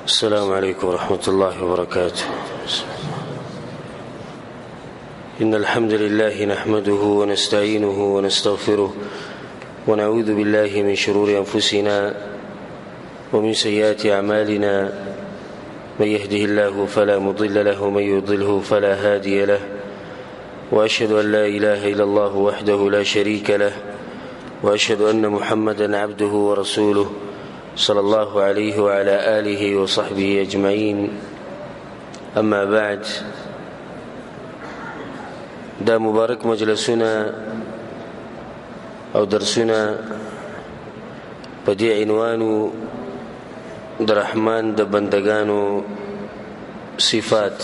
السلام عليكم ورحمة الله وبركاته. إن الحمد لله نحمده ونستعينه ونستغفره ونعوذ بالله من شرور أنفسنا ومن سيئات أعمالنا. من يهده الله فلا مضل له ومن يضلله فلا هادي له، وأشهد أن لا إله إلا الله وحده لا شريك له، وأشهد أن محمدا عبده ورسوله صلى الله عليه وعلى آله وصحبه أجمعين. أما بعد، دا مبارك مجلسنا أو درسنا بدي عنوان د رحمان د بندگانو صفات،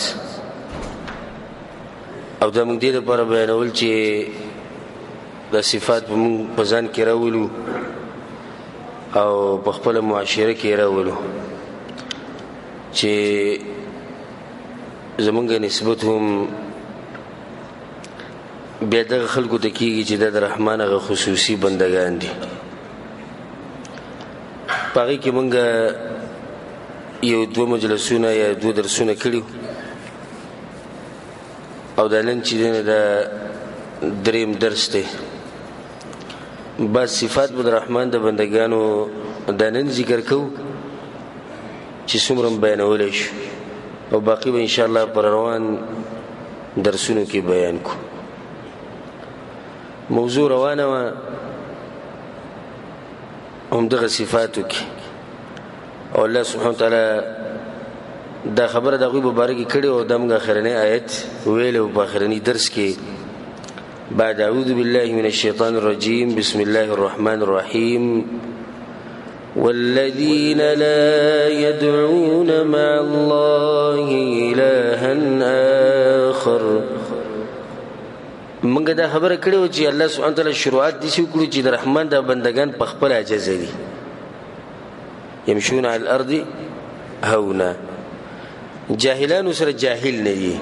او دا موږ دې لپاره بیانول چې دا صفات موږ په ځان کې راولو او په خپل معاشره کې راولو چې زمونږ نسبت هم بیا دغه خلکو ته کېږي چې دا د رحمان هغه خصوصي بندگان دي. په هغې کې موږ یو دوه مجلسونه یا دوه درسونه کړي، او دا نن چې دی دا دریم درس دی. بعض صفات به د رحمان د بندگانو دا نن ذکر کوو چې څومره بیانولی شو، او باقي به انشاءالله پر روان درسونو کې بیان کو. موضوع روانه وه همدغه صفاتو کې، او الله سبحانه وتعالی دا خبره د هغوی په باره کې کړې، او دا موږ اخرنی آیت ویلی و په اخرني درس کې. بعد أعوذ بالله من الشيطان الرجيم بسم الله الرحمن الرحيم والذين لا يدعون مع الله إلها آخر. منګه دا خبره کړې و چې الله سبحانه وتعالی شروعات داسې وکړو چې د رحمان دا بندگان په خپل عاجزه دي، يمشون على الأرض هونا. جاهلانو سره جاهل نه دي،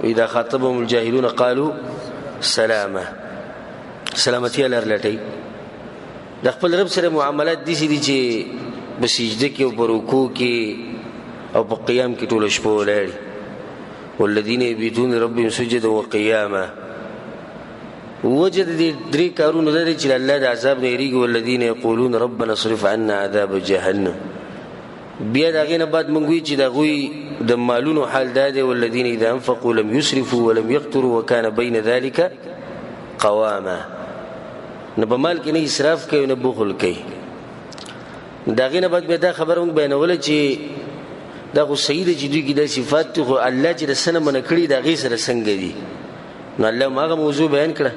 وإذا خاطبهم الجاهلون قالوا سلامه، سلامتی لر لټي. د خپل رب سره معاملات دي چې په سجده کې او په رکوع کې او په قیام کې ټول شپه ولاړي. والذین یبیتون ربهم سجدا وقیاما. وجد دې درې کارونه لري چې الله د عذاب نه یریږي. والذین یقولون ربنا اصرف عنا عذاب جهنم. بیا د هغې نه بعد موږ وایو چې د هغوی د مالونو حال دا دی والذین اذا انفقوا لم یسرفوا ولم یقتروا وکان بین ذلک قواما. نه په مال کې نه اسراف کوي نه بخل کوي. د هغې نه بعد بیا دا خبره موږ بیانوله چې دا خو صحیح ده چې دوی کې دا صفات دي، خو الله چې د څه نه منع کړي د هغې سره څنګه دي. نو الله هم هغه موضوع بیان کړه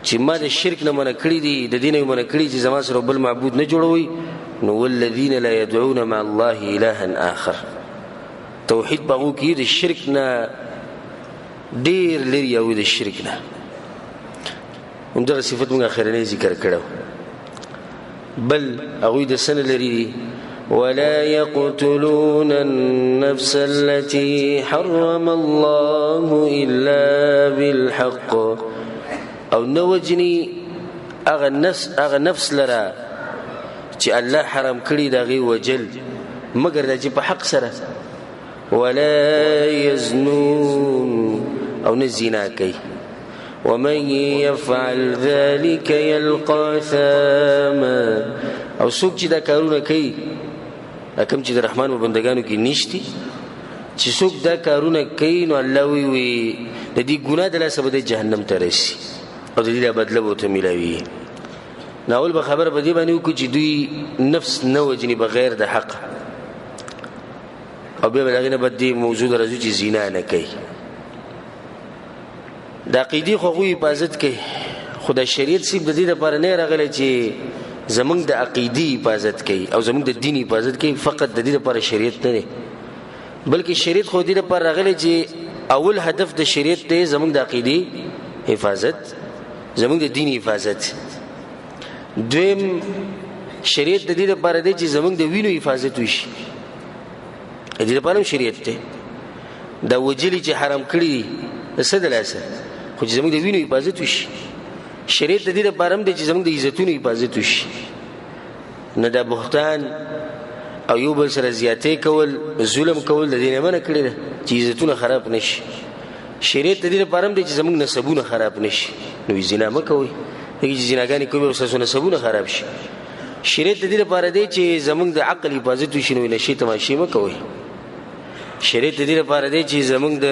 چې ما د شرک نه منع کړي دي، د دې نه منع کړي چې زما سره بل معبود نه جوړوي. نو والذین لا يدعون مع الله إلها آخر. توحید په هغو کې د شرک نه ډېر لري، او د شرک نه همدغه صفت موږ اخرنی ذکر کړو. بل هغوی د څه نه لري دي ولا يقتلون النفس التي حرم الله إلا بالحق. او نه وجني هغه نفس لره چې الله حرام کړي د هغې وجل مګر دا چې په حق سره. ولا يزنون، او نه زنا کوي. ومن يفعل ذلك يلقى ثاما. او څوک چې دا کارونه کوي، کوم چې د رحمان په بندګانو کې نشتي، چې څوک دا کارونه کوي نو الله وی د دې ګناه د لاسه به د جهنم ته رسي، او د دې بدله به ورته میلاوي. ناول به خبره په دې باندې وکړو چې دوی نفس نه وجني بغیر د حق، او بیا به د هغې نه بعد دې موضوع ته راځو چې زنا نه کوي. د عقیدې خو هغوی حفاظت کوي، خو د شریعت صرف د دې لپاره نه راغلی چې زمونږ د عقیدې حفاظت کوي او زمونږ د دین حفاظت کوي. فقط د دې لپاره شریعت نه دی، بلکې شریعت خو دې لپاره راغلی چې اول هدف د شریعت دی زمونږ د عقیدې حفاظت، زمونږ د دین حفاظت. دویم شریعت د دې لپاره دی چې زمونږ د وینو حفاظت وشي، د دې لپاره هم شریعت دی. دا وجلي چې حرام کړي دي د څه د لاسه، خو چې زمونږ د وینو حفاظت وشي. شریعت د دې لپاره هم دی چې زموږ د عزتونو حفاظت وشي، نه د بهتان او یو بل سره زیاتې کول ظلم کول د دې نه منع کړی ده چې عزتونه خراب نشي. شریعت د دې لپاره هم دی چې زموږ نسبونه خراب نشي. نو زنا مه کوئ، هغې چې زناګانې کوي او ستاسو نسبونه خراب شي. شریعت د دې لپاره دی چې زموږ د عقل حفاظت وشي، نو نشي تماشې مه کوئ. شریعت د دې لپاره دی چې زموږ د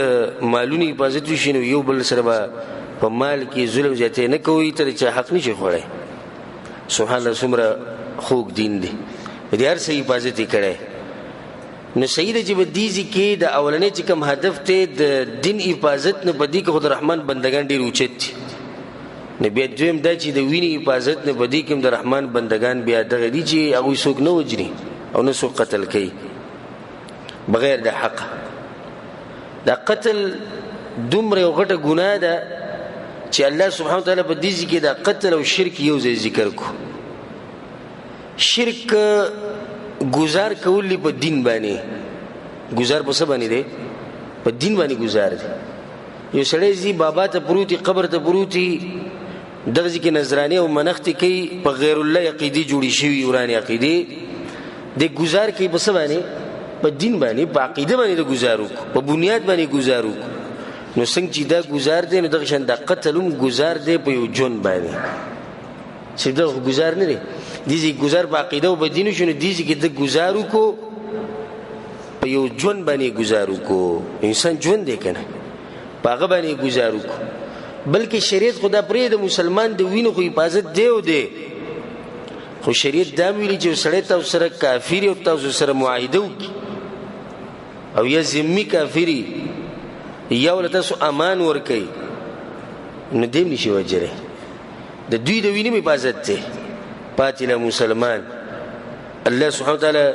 مالونو حفاظت وشي، نو یو بل سره به په مال کې ظلم زیاتې نه کوئ تر چې حق نشي خوړی. سبحان الله څومره خوږ دین دی، د هر څه حفاظت یې کړی. نو صحیح ده چې په دې ځای کې د اولنی چې کوم هدف دی د دین حفاظت نه، په دې کې خو د رحمان بندګان ډېر اوچت دي. نو بیا دویم دا چې د وینې حفاظت نه، په دې کې هم د رحمان بندګان بیا دغه دي چې هغوی څوک نه وجني او نه څوک قتل کوي بغیر د حقه. دا قتل دومره یو غټه ګناه ده چې الله سبحانه وتعالی په دې ځای کې د قتل او شرک یو ځای ذکر کو. شرک گزار کولی په دین باندې، گزار په څه باندې دی؟ په دین باندې گزار دی. یو سړی ځي بابا ته پروتي، قبر ته پروتي، دغه ځای کې نظرانې او منښتې کوي، په غیر الله عقیدې جوړې شوي ورانې عقیدې، د گزار کوي په څه باندې؟ په دین باندې، په عقیده باندې د گزار وکړو، په بنیاد باندې گزار وکړو. نو څنګه چې دا گزار دی، نو دغه شان د قتل هم گزار دی په یو ژوند باندې. چې دغه گزار نه دی، دیزی گزار په عقیده او په دین شو، نو دیزی کې د گزار وکړو په یو ژوند باندې گزار وکړو. انسان ژوند دی کنه، په هغه باندې گزار وکړو. بلکې شریعت خدا پرې د مسلمان د وینو خو حفاظت دی او دی، خو شریعت دا ویلي چې سړی تاسو سره کافر او تاسو سره معاهده وکړي او یا ذمي کافري یا ول تاسو امان ورکړي، نو دیم نشي وجره. د دوی د وینې حفاظت دی پاتې له مسلمان. الله سبحانه وتعالى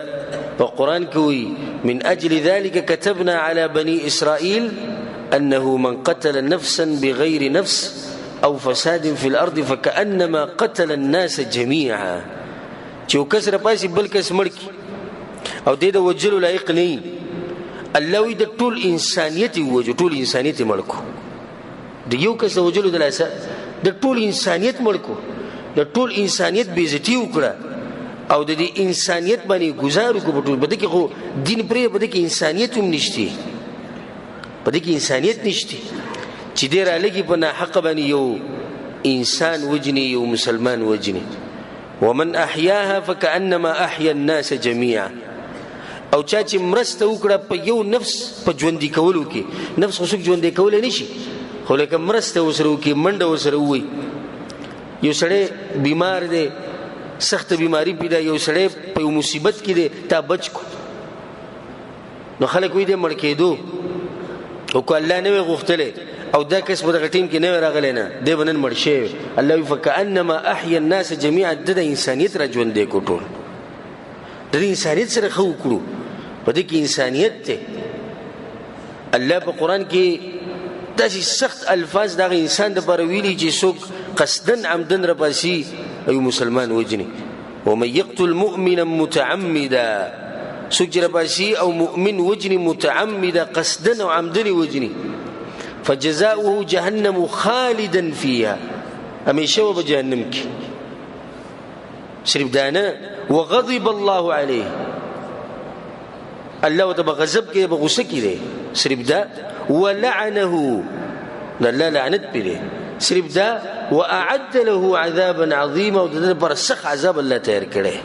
په قرآن کې وایي من اجل ذلك كتبنا على بني اسرائيل انه من قتل نفسا بغير نفس او فساد في الارض فكأنما قتل الناس جميعا. چې کس را پاسي بل کس مړ کی او دې د وجلو لایق نه، الله وی د ټول انسانیت وجو، ټول انسانیت مړ کو. د یو کس وجلو د لاسه د ټول انسانیت مړ کو، د ټول انسانیت بې عزتي وکړه او د دې انسانیت باندې گزار وکړو. په ټول بده کې خو دین پرې، بده کې انسانیت هم نشته، بده کې انسانیت نشته چې دې را لګي په ناحق باندې یو انسان وجني، یو مسلمان وجني. ومن احیاها فكأنما احیا الناس جميعا. او چا چې مرسته وکړه په یو نفس په ژوندي کولو کې، نفس خو څوک ژوندي کولی نشي، خو لکه مرسته ورسره وکړي، منډه ورسره ووایي. یو سړی بیمار دی، سخت بیماری پیدا، یو سړی په یو مصیبت کې دی، تا بچ کو، نو خلک وایي دی مړ کېدو، او که الله نه وی غوښتلی او دا کس په دغه ټیم کې نه وی راغلی، نه دی به نن مړ شوی. الله وی فکأنما احیا الناس جميعا. د انسانیت را ژوندی کړو، ټول د انسانیت سره ښه وکړو، په دې کې انسانیت دی. الله په قرآن کې داسې سخت الفاظ دغه انسان دپاره ویلي چې څوک قصدن عمدن را پاسي او مسلمان وجني. ومن يقتل مؤمنا متعمدا، څوک چې را پاسي او مؤمن وجني متعمدا قصدن او عمدن وجني، فجزاؤه جهنم خالدا فيها، همیشه و به جهنم کې. صرف دانه وغضب الله عليه، الله ته بغضب کې بغصه کې دی، صرف دا. ولعنه، الله لعنت پرې، صرف دا. واعد له عذابا عظيما، او د پر سخت عذاب الله تیار کړي.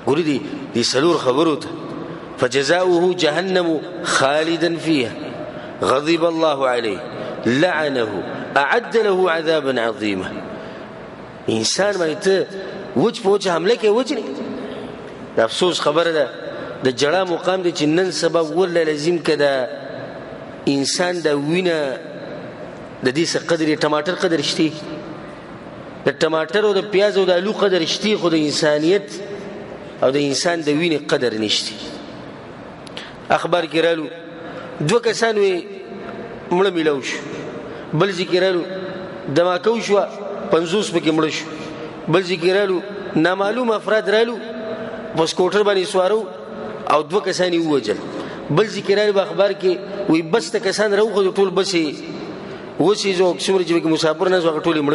ګورې دي سلور خبرو ته. فجزاؤه جهنم خالدا فيها، غضب الله عليه، لعنه، اعد له عذابا عظيما. انسان باندې ته وچ پوچ حمله کې وجني، د افسوس خبره ده، د جړه مقام دي چې نن سبا ول لازم کده انسان د وینه د دې څه قدر، ټماټر قدر شتي، د ټماټر او د پیاز او د آلو قدر شتي، خو د انسانیت او د انسان د وینې قدر نشته. اخبار کې رالو دوه کسان وي مړه میلاو شو، بل ذکر رالو دماکو شو 50 پکې مړ شو، بل ذکر رالو نامعلوم افراد رالو بس کوټر باندې سوارو او دوه کسان یې ووجل. بل ذکر رالو اخبار کې وي بس ته کسان راوخه ټول بسې وسی زو څومره چې مسافر نه زو ټول مړ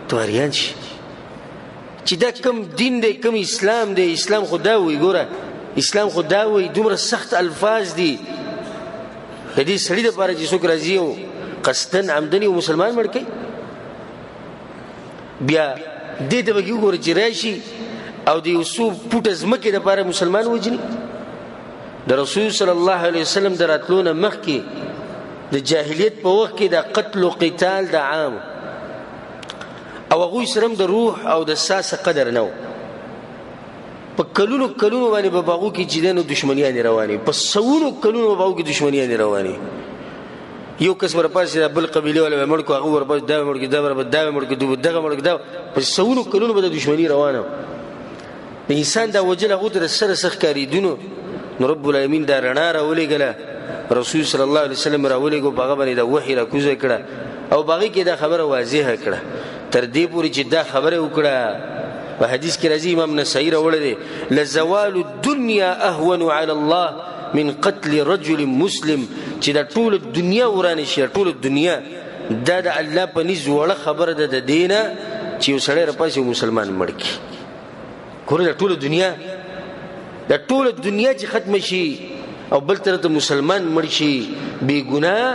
توریان شي. چې دا کم دین دی، کم اسلام دی؟ اسلام خدا وی ګوره اسلام خو دا وایي دومره سخت الفاظ دي د دې سړي دپاره چې څوک راځي او قصدن عمدن یو مسلمان مړ کوي بیا دې ته به وګورئ چې راشي او د یو څو فوټه ځمکې دپاره مسلمان وجني د رسول صلی الله علیه وسلم د راتلو نه مخکې د جاهلیت په وخت کې د قتل و قتال د عام او هغوی سره هم د روح او د ساسه قدر نه و په کلونو باندې به هغو کې چې دی نو دشمنیانې روانې په سوونو کلونو به هغو کې دشمنیانې روانې یو کس ورپاسې د بل قبیلې والا به مړ کړو هغه ورپاسې دا به مړ کړي دا به دا به مړ کړي دغه مړ کړي دا په سوونو کلونو به د دشمني روانه د انسان دا وجل هغو ته د سره څه ښکارېدونو نو رب العالمین دا رڼا راولېږله رسول صلی الله علیه وسلم راولېږو په هغه باندې دا وحي راکوزه کړه او په هغې کې دا خبره واضحه کړه تر دې پورې چې دا خبره وکړه په حدیث کې راځي امام نسائی راوړی دی لزوال الدنیا اهون علی الله من قتل رجل مسلم چې دا ټول دنیا ورانه شي ټول دنیا دا د الله په نس وړه خبره ده د دې نه چې یو سړی راپاسې مسلمان مړ کړي ګوره دا ټوله دنیا چې ختم شي او بل طرف ته مسلمان مړ شي بې ګناه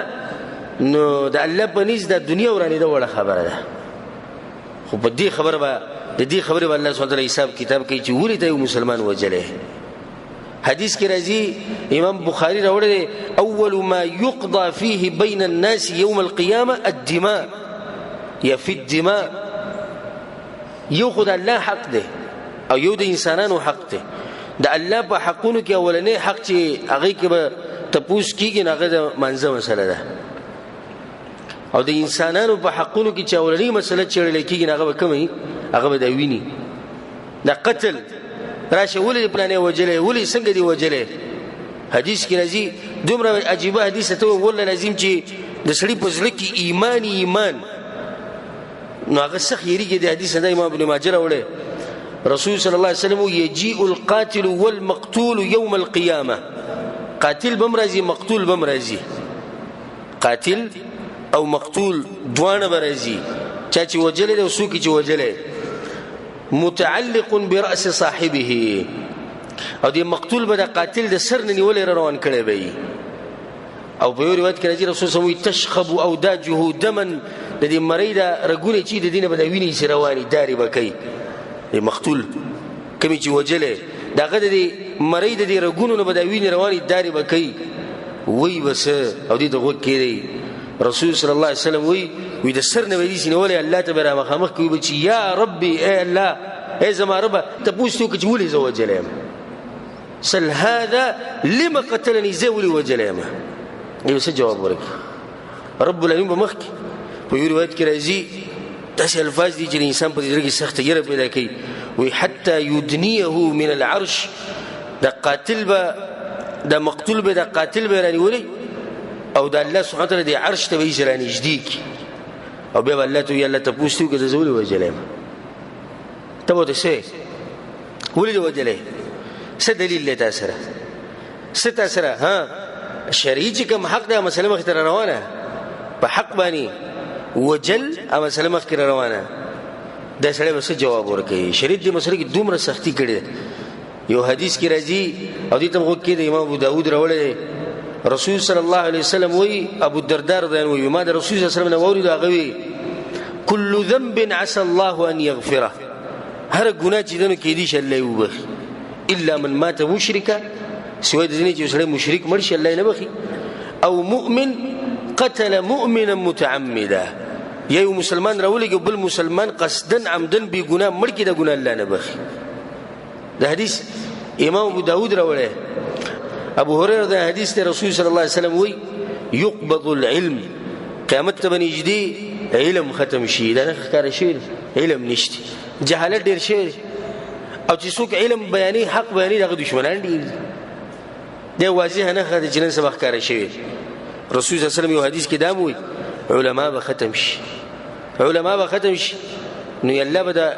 نو د الله په نس دا دنیا ورانېده وړه خبره ده خو په دې خبره به د دې خبرې به الله سبحانه وتعالی حساب کتاب کوي چې ولې ته یو مسلمان وجلی حدیث کې راځي امام بخاری راوړی دی اول ما یقضى فيه بین الناس یوم القیامه الدماء یا فی الدماء یو خو د الله حق دی او یو د انسانانو حق دی د الله په حقونو کې اولنې حق چې هغې کې به تپوس کېږي نو هغه د مانځه مسله ده او د انسانانو په حقونو کې چې اولنۍ مسله چېړلی کېږي نو هغه به کومه هغه به دا ویني دا قتل راشه ولې پلانې وجلی ولې څنګه دې وجلی حدیث کې راځي دومره عجیبه حدیث ته والله لازم چې د سړي په زړه کې ایمان نو هغه سخت یېرېږي د حدیث نه امام ابن ماجه راوړی رسول صلی الله علیه وسلم یجیء القاتل والمقتول یوم القیامه قاتل بم راځي مقتول بم راځي قاتل او مقتول دواړه به راځي چا چې وجلی دی او څوک چې وجلی متعلق برأس صاحبه او دی مقتول به د قاتل د سر نه نیولی روان کړی به او په یو روایت کې راځي رسول صلی الله علیه وسلم تشخب اوداجه دما د دې مرۍ دا رګونه چې د دې نه به د وینې سي روانې دارې به کوي مقتول کمی چې وجلی د هغه د دې مرۍ د دې رګونو نه به د وینې روانې دارې به کوي وی بس او دې ته غوږ کېدی رسول صلی الله علیه وسلم وی د سر نه به دې سي نیولی الله ته به را مخامخ کوي به چې یا ربي ای الله ای زما ربه تپوس ته وکړه چې ولې زه وجلی یم سل هذا لما قتلني زه ولې وجلی یم یو څه جواب ورکړي رب العالمین به مخکې په یو روایت کې راځي داسې الفاظ دي چې د انسان په زړه کې سخته یره پیدا کوي وی حتی یدنیه من العرش د قاتل به د مقتول به د قاتل به رانیولی او د الله سبحانه وتعالی د عرش ته به یې رانږدې کړي او بیا به الله ته وایي الله تپوس ته وکړه زه ولې وجلی یم ته به ورته څه ولې دې وجلی څه دلیل دی تا سره څه تا سره شرعي چې کوم حق دی مسله مخکې ته روانه په حق باندې وجل او مسله مخکې روانه دا سړی به څه جواب ورکوي شریعت دې مسله کې دومره سختي کړې یو حدیث کې راځي او دې ته غوږ کېږدئ امام ابو داود راوړی دی رسول صلی الله علیه وسلم وی ابو الدرداء رضی الله عنه ما د رسول صلی الله علیه وسلم نه واورېدو هغه وی کل ذنب عسى الله ان یغفره هر ګناه چې دنو کېدی شي الله یې وبخي الا من مات مشرکا سوی د دې چې سړی مشرک مړ شي الله یې نه بخي او مؤمن قتل مؤمنا متعمدا یو مسلمان راولېږي بل مسلمان قصدن عمدن بې ګناه مړ کړي د ګناه الله نه بخي د حدیث امام ابو داود راوړی ابو هريره د حدیث ته رسول صلی الله علیه وسلم وی يقبض العلم قیامت ته بنږدې علم ختم شي دا نه ښکاره شوی علم نشته جهالت ډېر شوی او چې څوک علم بیانې حق بیانې دغه دشمنان ډېر دی واضحه نښه ده چې نن سبا ښکاره شوی رسول صلی الله علیه وسلم یو حدیث کې دا وی علما به ختم شي نو الله به دا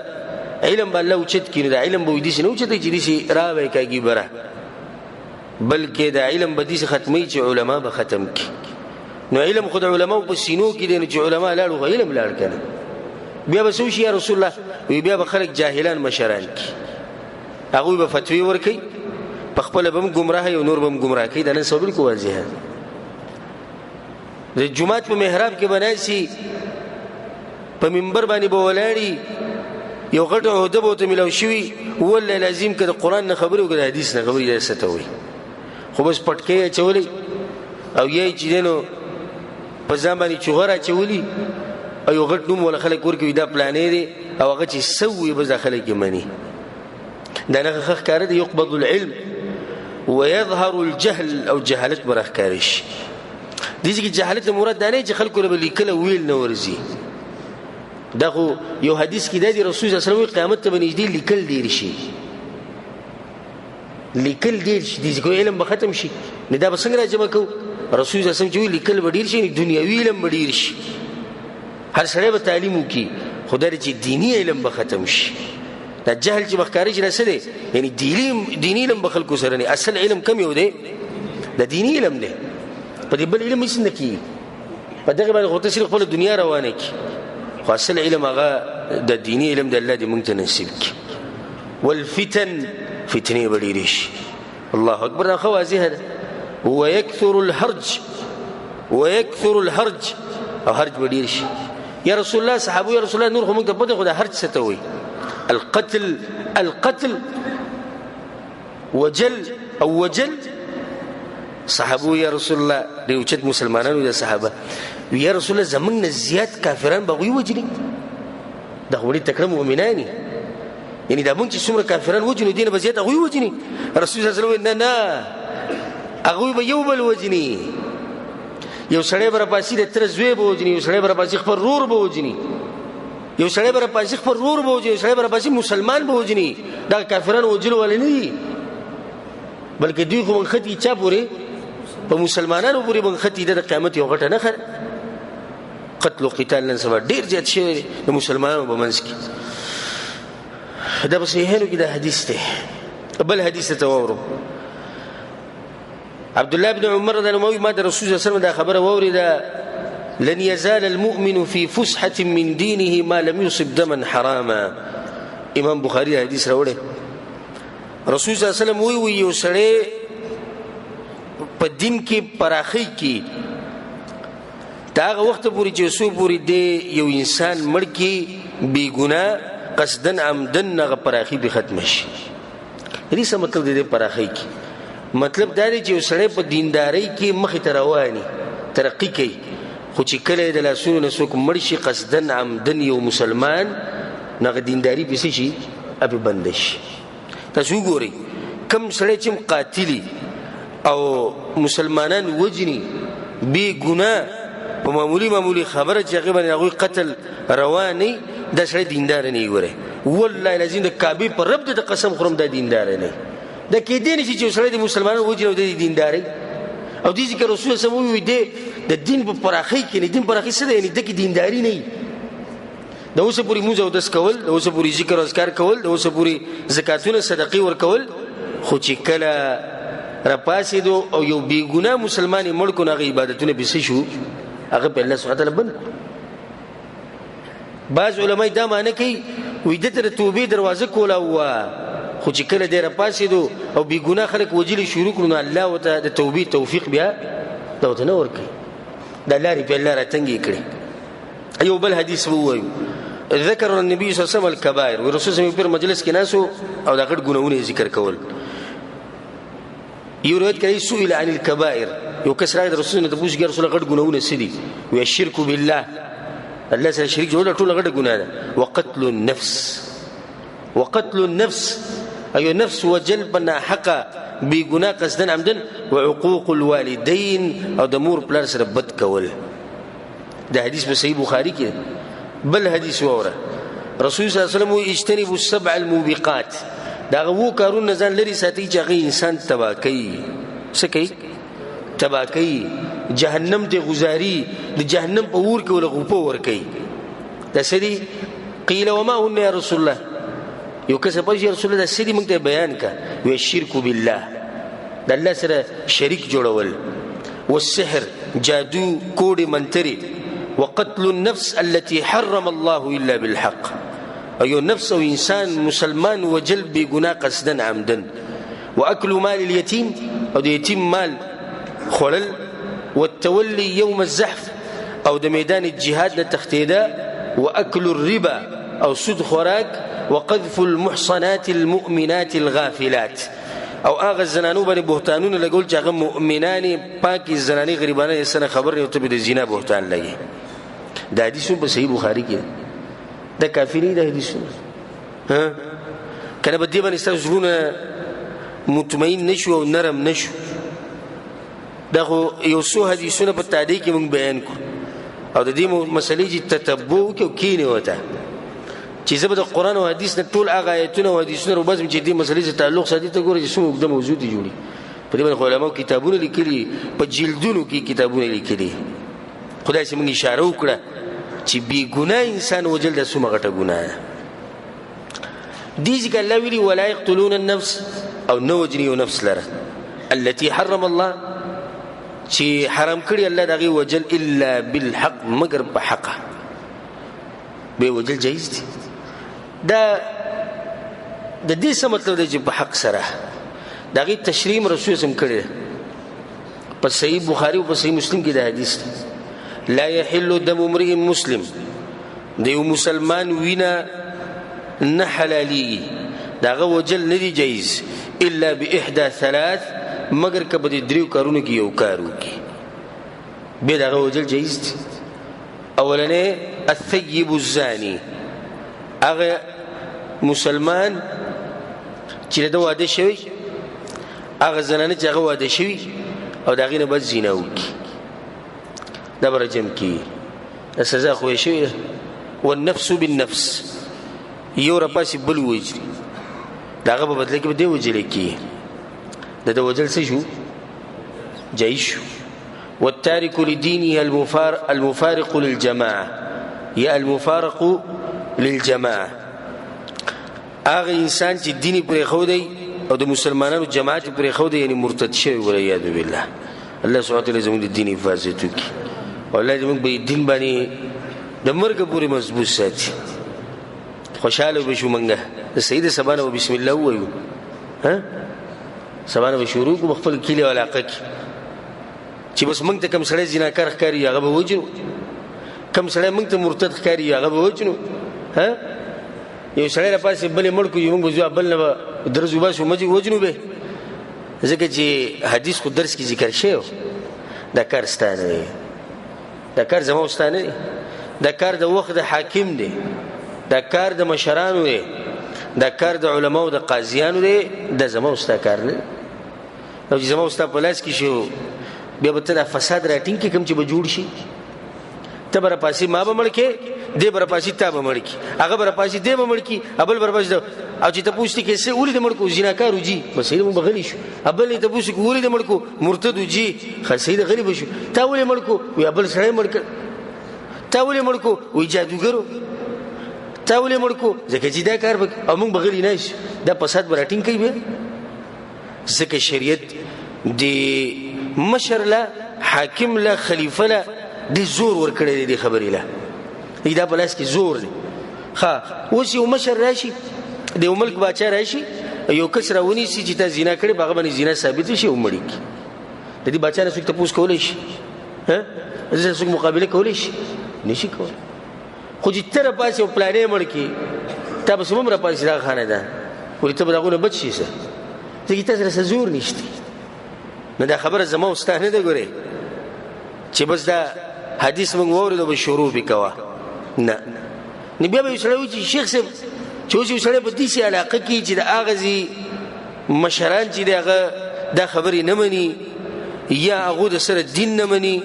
علم به الله اوچت کړي دا علم به داسې نه اوچتی چې داسې راوی کاږي بره بلکې دا علم به داسې ختموي چې علما به ختم کړي نو علم خو د علماو په سینو کې دی نو چې علما لاړو خو علم لاړ که نه بیا به څه وشي یا رسول الله وی بیا به خلک جاهلان مشران کړي هغوی به فتوی ورکوي په خپل بم گمراه او نور بم گمراه کوي. دا نن سبب کو واضحه د جمعات په محراب کې بناسي په منبر باندې بولاړي یو غټ عہده بوته ملو شوی ول لازم کړه قرآن نه خبرو کړه حدیث نه خبرې ده ستوي خو بس پټکې چولې او یې چې دینو په ځان باندې چغره چولې او یو غټ نوم ول خلک ورکوي دا پلانې دي او هغه چې سوي به ځخلې کې مني دا نه خخ کار دی يقبض العلم ويظهر الجهل او جهالت برخکارش دي چې جهالت مراد نه چې خلکو له لیکل ویل نه ورزي دا خو یو حدیث کې دی رسول صلی الله علیه وسلم قیامت ته نږدې لیکل ډیر شي لیکل ډیر شي دي چې علم به ختم شي نه دا به څنګه راجمع کو رسول صلی الله علیه وسلم چې لیکل به ډیر شي دنیوي علم به ډیر شي هر سړی به تعلیم وکي خدای چې دینی علم به ختم شي دا جهل چې مخکارج نه سده یعنی دینی علم به خلکو سره نه اصل علم کم یو دی دا دینی علم دی په دې بل علم هیڅ نه کی په دغه باندې غوته سره خپل دنیا روانه کی خو اصل علم هغه د دینی علم د الله دې مونږ ته نصیب کی والفتن فتنه بډیریش الله اکبر دا خوازه ده ويكثر الحرج او حرج بډیریش یا رسول الله صحابه یا رسول الله نور هم ته پته خو د حرج ستوي القتل وجل صحابه یا رسول الله دیوچت مسلمانانو د صحابه یا رسول الله زمنګ زیات کافران بغوی وجني دا غوړي تکرم مؤمنانی یعنی دا مونږ چې څومره کافران وجنو دینه به زیات غوی وجني رسول الله صلی الله علیه وسلم نه هغه به یو بل وجني یو سړی بر پاسې د تر زوی به وجني یو سړی بر پاسې خپل رور به وجني یو سړی بر پاسې خپل رور به وجني یو سړی بر پاسې مسلمان به وجني دا کافران وجلو ولې نه دي بلکې دوی خو خطي چا پورې په مسلمانانو پورې باندې خطي د قیامت یو غټه نه خره قتل او قتال نن سبا ډیر زیات شوی د مسلمانانو په منځ کې دا به صحیحانو کې دا حدیث دی بل حدیث ته وورو عبد الله بن عمر رضی الله عنه ما د رسول الله صلی الله علیه وسلم دا خبره ووريده لن يزال المؤمن في فسحة من دينه ما لم يصب دما حراما امام بخاری حدیث راوړي رسول صلی الله علیه وسلم وی یو سړی په دین کې پراخی کې دا وخت پوری چې سو پوری دی یو انسان مړ کې بی ګناه قصدن عمدن نه پراخی به ختم شي دې څه مطلب دی پراخی کې مطلب دا دی چې یو سړی په دیندارۍ کې مخې ته رواني ترقی کوي خو چې کله د لاسونو نه څوک مړ شي قصدن عمدن یو مسلمان نه دینداري پسې شي ابي بند شي تاسو ګورئ کم سړی چې قاتلی او مسلمانان وجني بی ګناه په معمولی خبره چې هغه باندې قتل رواني د سړی دیندار نه وره والله لازم د کعبه پر رب د قسم خورم د دیندار نه د کې دین چې سړی د مسلمانانو وجني د دینداري او دې ذکر رسول الله صلی الله علیه وسلم د دین په پراخی کې دین پراخی څه دی د کې دینداری نه د اوسه پوری موزه او داس کول د اوسه پوری ذکر او اذکار کول د اوسه پوری زکاتونه صدقې ور کول خو چې کله را پاسې دو او یو بی ګناه مسلمان مړ کو نه عبادتونه به شو هغه په الله سبحانه تعالی بند بعض علماء دا معنی کوي وې د توبې دروازه کولا وا خو چې کله ډیر پاسې دو او بی ګناه خلک وجلی شروع کړو نو الله وته د توبې توفیق بیا دا وته نور کوي دا لاري په الله راتنګي کړي ایو بل حدیث وایو ذکر النبي صلی الله علیه وسلم الكبائر ورسول الله په مجلس کې ناسو او دا غټ ګناونه ذکر کول یو روایت کوي سئل عن الكبائر یو کس راغی رسول الله ته پوښتنه کوي رسول الله غټ ګناونه سدي وي الشرك بالله الله سره شریک جوړ ټول غټ ګناه ده وقتل النفس ايو نفس وجلبنا حق بګناه قصدن عمدن وعقوق الوالدين او د مور پلار سره بد کول دا حدیث په صحیح بخاری کې بل حدیث وره رسول صلی الله علیه وسلم اجتنبوا السبع الموبقات دا وو کارونه ځان لري ساتي چې هغه انسان تبا کوي څه کوي تبا کوي جهنم ته گزاري د جهنم په ور کې ولغو په ور کوي دا سړي قيل وما هو يا رسول الله یو کس په رسول الله سړي موږ ته بیان کا وي شرک بالله د الله سره شریک جوړول والسحر جادو کوډي منتري وقتل النفس التي حرم الله الا بالحق ايو نفس او انسان مسلمان وجلب بګناه قصدا عمدا واكل مال اليتيم او د یتیم مال خړل والتولي يوم الزحف او د میدان الجهاد لتختیدا واكل الربا او سود خوراک وقذف المحصنات المؤمنات الغافلات او هغه زنانو باندې بهتانونه لګول چې هغه مؤمنان پاکي زناني غریبانه سره خبر نه ته د زنا بهتان لګي د حدیثو په صحیح بخاری کې د کافری د حدیثو ها کنه به دې باندې ستاسو مطمئن نشو او نرم نشو دغه یو څو حدیثونه په تعدیق کې موږ بیان کړو او د دې مسلې چې تتبع کې وته چې زبر د قران او حدیث نه ټول هغه آیتونه او حدیثونه روبز چې دې مسلې سره تعلق ساتي ته ګوري چې څومره د موضوع دي جوړي په دې باندې علماء کتابونه لیکلي په جلدونو کې کتابونه لیکلي خدای سي موږ اشاره وکړه چې بی ګناه انسان وجل د څومره غټه ګناه دي ځکه الله ویلي ولا يقتلون النفس او نو وجني نفس لره التي حرم الله چې حرام کړی الله دغه وجل الا بالحق مگر په حق به وجل جایز دي دا د دې څه مطلب دی چې په حق سره دغه تشریح رسول سم کړی په صحیح بخاری او په صحیح مسلم کې دا حدیث لا يحل دم امرئ مسلم د یو مسلمان وینا نه حلالي دغه وجل نه دی جایز الا باحدى ثلاث مگر کبه د دریو کارونو کې یو کارو کې به دغه وجل جایز دي اولنه الثيب الزاني هغه مسلمان چې د واده شوی هغه زنانه چې هغه واده شوی او دغه نه بد زنا وکي دا برجم کی سزا خو شوی والنفس بالنفس یو را پاسې بل وجري داغه په بدله کې به دی وجل کی د وجل څه شو جایز شو والتارك لدينه المفارق للجماعه يا المفارق للجماعه هغه انسان چې دیني پرې خو دی او د مسلمانانو جماعت پرې خو دی یعنی مرتد شوی ولیا بالله الله سبحانه وتعالى زموږ د دین حفاظت وکړي او الله دې موږ په دین باندې د مرګ پورې مضبوط ساتي خوشاله بشو منګه سید سبحانه و بسم الله وایو ها سبحانه شروع کو خپل کلی علاقه کې چې بس موږ ته کم سړی زناکار ښکاری هغه به وجنو کم سړی موږ ته مرتد ښکاری هغه به وجنو ها یو سړی را پاسې بلې مړ کو یو موږ ځو بل نه درځو باسو مجي وجنو به ځکه چې حدیث خو درس کې ذکر شوی دا کار ستانه دا کار زموږ ستانه دا کار د وخت د حاکم دی دا کار د مشرانو دی دا کار د علماو د قاضیانو دی د زموږ ستا کار نه او چې زموږ ستا په لاس کې شو بیا به ته د فساد راټینګ کې کوم چې به جوړ شي ته به راپاسې ما به مړ کې دی به راپاسې تا به مړ کې هغه به راپاسې دی به مړ کې ابل به راپاسې او چې ته پوښتې کې څه ولې د مړ کو زناکار وجي بس یې موږ غلی شو ابل ته پوښتې کې ولې د مړ کو مرتد وجي خسید غریب شو تا ولې مړ کو وی ابل سړی مړ کړ تا ولې مړ کو وی جادوګرو تا ولې مړ کو ځکه چې دا کار او موږ بغلی نه شي دا فساد براټینګ کوي به ځکه شریعت دی مشر له حاکم له خلیفہ له د زور ور کړی دی خبرې له دا بلاس کې زور دی ها اوس یو مشر راشي د یو ملک باچا راشي یو کس راونی سي چې تا زنا کړي باغ باندې زنا ثابت شي او مړی کی د دې باچا نه څوک تاسو کولای شي ها زه څوک مقابله کولای شي نشي کولای خو چې تر پاسه او پلانې مړ کی تا به سمم را پاسه دا خانه ده ولې ته دغه بچ شي څه ځکه تاسو سره زور نشته نه دا خبره زمو ستانه ده ګوره چې بس دا حدیث موږ وورو به شروع وکوا نه نبی به سره چې شیخ صاحب چې سره په دې علاقه کې چې د اغزي مشران چې دغه دا خبرې نه مني یا هغه د سره دین نه مني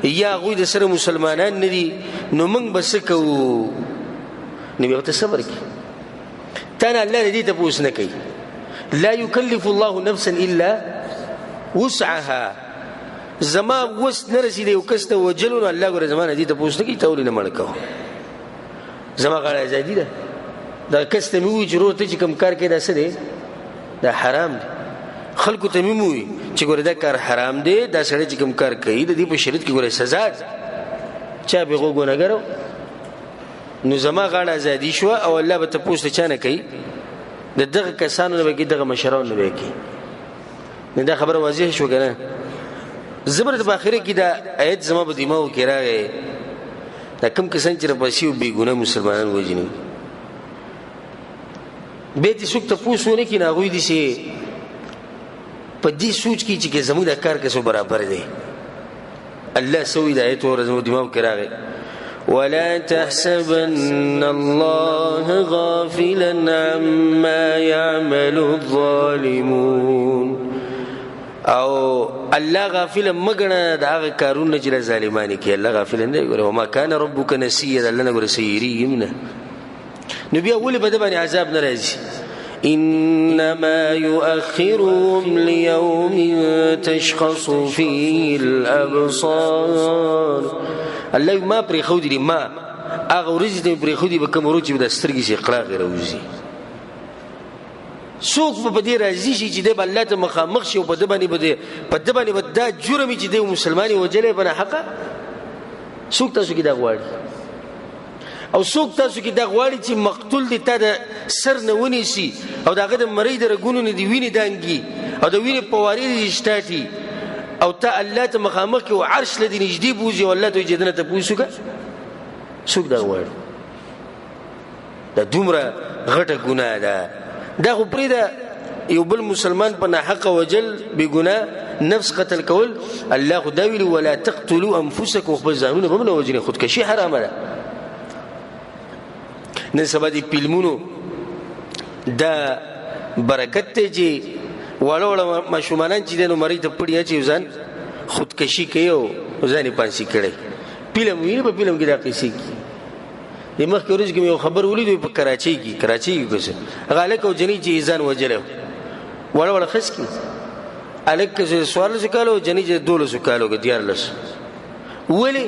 یا هغه د سره مسلمانان نه دي نو موږ بس کوو نبی ته صبر کوي تانا الله دې ته پوښتنه نه کوي لا يكلف الله نفسا الا وسعها زما وس نه رسیدي او کسته وجلون الله ګره زمانه دې ته پوښتنه کوي ته ولې نه مړ کوو زما غاړه ازادي ده دا کسته مې وی ضرورت چې کوم کار کې دا څه دی دا حرام دی خلکو ته مې وی چې ګوره دا کار حرام دی دا سړی چې کوم کار کوي د دې په شریعت کې ګوره سزا ده چا به ګونګرو نو زما غاړه ازادي شو او الله به ته پوښتنه چانه کوي د دغه کسانو نه به دغه مشرانو نه به کوي دا خبره واضح شو کنه زبرت باخره کې دا آیت زما په دماغ کې راغی دا کوم کسان چې رپاسیو بی ګناه مسلمانان وجني به دې څوک ته پوښتنه کې نه غوي دي چې په دې سوچ کې چې زموږ د کار کې سو برابر دی الله سوي د آیت ور زما دماغ کې راغی ولا تحسبن الله غافلا عما يعمل الظالمون او الله غافل مګنه دا هغه کارونه چې ظالمانی کوي الله غافل نه ګوره وما كان ربك نسيا الله نه ګوره سيري يمنه نو بیا ولې بده باندې عذاب ناراضي انما يؤخرهم ليوم تشخص فيه الابصار الله ما پرې خو دي ما هغه ورځ دې پرې خو دي به کوم ورځ چې د سترګې شي قلاغ راوځي څوک په دې راځي چې د الله ته مخامخ شي او په دې باندې به دا جرم چې د مسلمانۍ وجلې بنه حق څوک تاسو کې دا غواړي او څوک تاسو کې دا غواړي چې مقتول دي ته د سر نه ونیسي او داغه د مړی د رګونو نه دی ویني دانګي او د ویني پواري دي شتاتي او ته الله ته مخامخ کې او عرش لدی نږدې بوزي او الله ته جدنه ته پوښوګه څوک دا غواړي دا دومره غټه ګناه ده دا خو پرې ده یو بل مسلمان په ناحق وجل بی ګناه نفس قتل کول الله خو دا ویلي ولا تقتلوا انفسکم خپل ځانونه به نه وجنئ خودکشي حرامه ده نن سبا دي فلمونو دا برکت ته چې وړوړ مشومانان چې دنو مری ته پړیا چې ځان خودکشي کوي او ځان پانسي کړي فلم ویني په فلم کې دا قصې کی د مخ کې ورځ کې یو خبر ولیدو په کراچۍ کې کوڅه غالک او جنې چې ځان وجلو وړوړ خس کی الک سوال وکالو جنې چې 200 کالو کې دیار لس ولی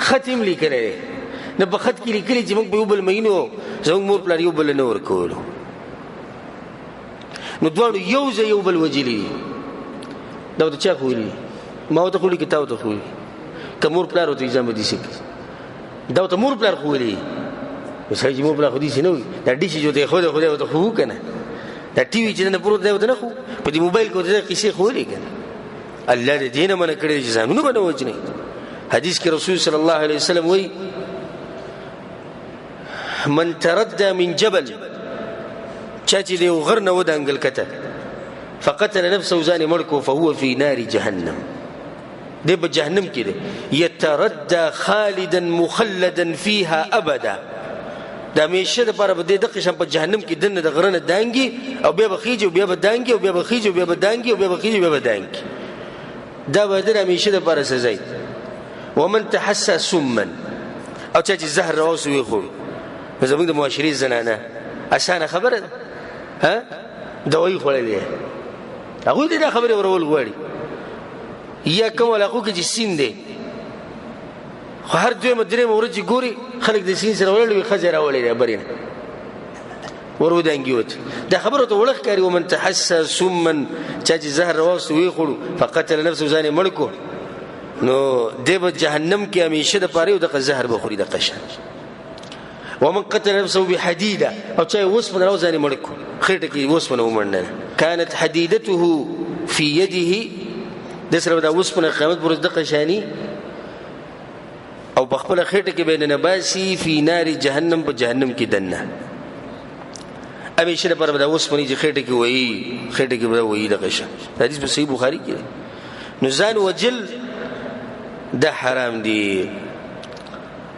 ختم لیکره نه په خط کې لیکلي چې موږ په یو بل مینو زموږ مور پلار یو بل نه ورکولو نو دوړو یو بل وجلی دا چا خولي ما ته خولي کتاب ته خولي کمور پلار ته اجازه دي سي دا ته مور پلار خولي وسای چې مور پلار خو دي سي نو دا دي چې ته خو ته خو کنه دا ټي وي چې نه پروت دی نه خو په دې موبایل کې ته کیسه خولي کنه الله دې دینه من کړی چې ځانونه باندې وځني حدیث کې رسول صلی الله علیه وسلم وایي من تردى من جبل چاچی دی غر نه ودانګل کته فقتل نفسه ځان مړکو فهو في نار جهنم دی په جهنم کې دی يتردى خالدا مخلدا فيها ابدا دا میشه د پر بده د قشم په جهنم کې دنه د غرنه دانګي او بیا بخیج او بیا بدانګي او بیا بخیج او بیا بدانګي او بیا بخیج او بیا بدانګي دا به د میشه د پر سزا ومن تحسى سما او چاچی زهر راوسوي خو زموږ د معاشري زنانه اسانه خبره ها دوی خړلې هغه دې دا خبره ورول غواړي یا کوم علاقو کې چې سین دی خو هر دوی مدري مورجي ګوري خلک د سین سره ولې خزر اولې برینه ورودانګیوت دا خبره ته ولخ کاری ومن تحسى سما چې زهر راوس وی خړو فقتل نفسه ځان مړکو نو دیو جهنم کې همیشه د پاره د زهر بخوري د قشن ومن قتل نفسه بحديده او چا وسمن راوځاني مړکو خېټه کې وسمن ومننه كانت حديدته في يده د سره دا وسمن قیامت پر د قشاني او بخپل خېټه کې بین نباسي في نار جهنم په جهنم کې دنه همیشه پر دا وسمن چې خېټه کې وایي خېټه کې وایي د قشان حدیث په صحیح بخاری کې نو ځان وجل دا حرام دي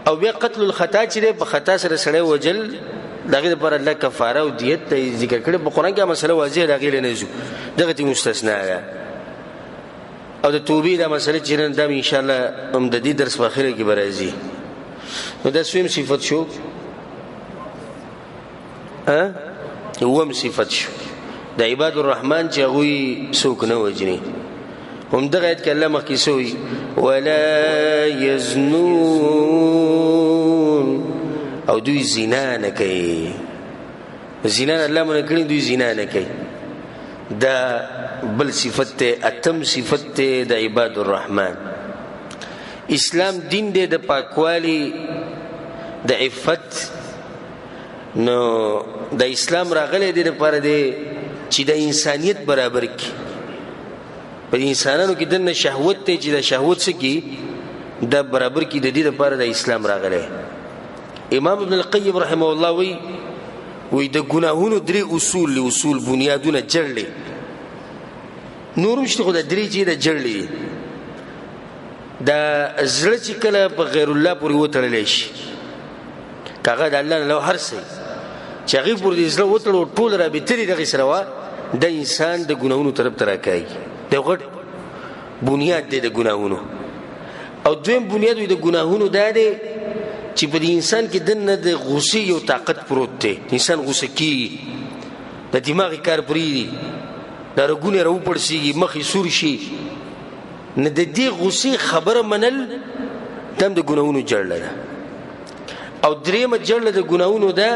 او بیا قتل الخطا چې په خطا سره سره وجل دغه پر الله کفاره او دیت ته ذکر کړي په قران کې مسله واضح راغلی نه زو دغه تی مستثنا ده او د توبې د مسله چې نن د ان شاء الله هم د دې درس په اخر کې برازي نو د سویم صفات شو هو صفات شو د عباد الرحمن چې غوي سوک نه وجني هم دغه ایت کې الله مخکې سوی ولا يزنون او دوی زنا نه کوي زنا الله مونږ کړی دوی زنا نه کوي دا بل صفت اتم صفت د عباد الرحمن اسلام دین دې د پاکوالي د عفت نو د اسلام راغلي دې لپاره دې چې د انسانيت برابر کی په انسانانو کې دنه شهوت ته چې د شهوت سکی د برابر کې د دې لپاره د اسلام راغلی امام ابن القیم رحمه الله وی د ګناهونو درې اصول بنیادونه جړلې نورم شته خو د درې چې د جړلې د زړه چې کله په غیر الله پورې وتړلی شي کاغه د الله نه هر څه چې هغه پورې زړه وتړو ټول را بهتري دغه سره وا د انسان د ګناهونو طرف ته راکایي د غټ بنیاد دی د ګناهونو او دویم بنیاد د ګناهونو دا دی چې په انسان کې دنه د غصې یو طاقت پروت دی انسان غصه کی د دماغي کار پری دا رګونه راو پړسي مخې سور شي نه د دې غصې خبره منل دم د ګناهونو جړل ده او درېمه جړل د ګناهونو ده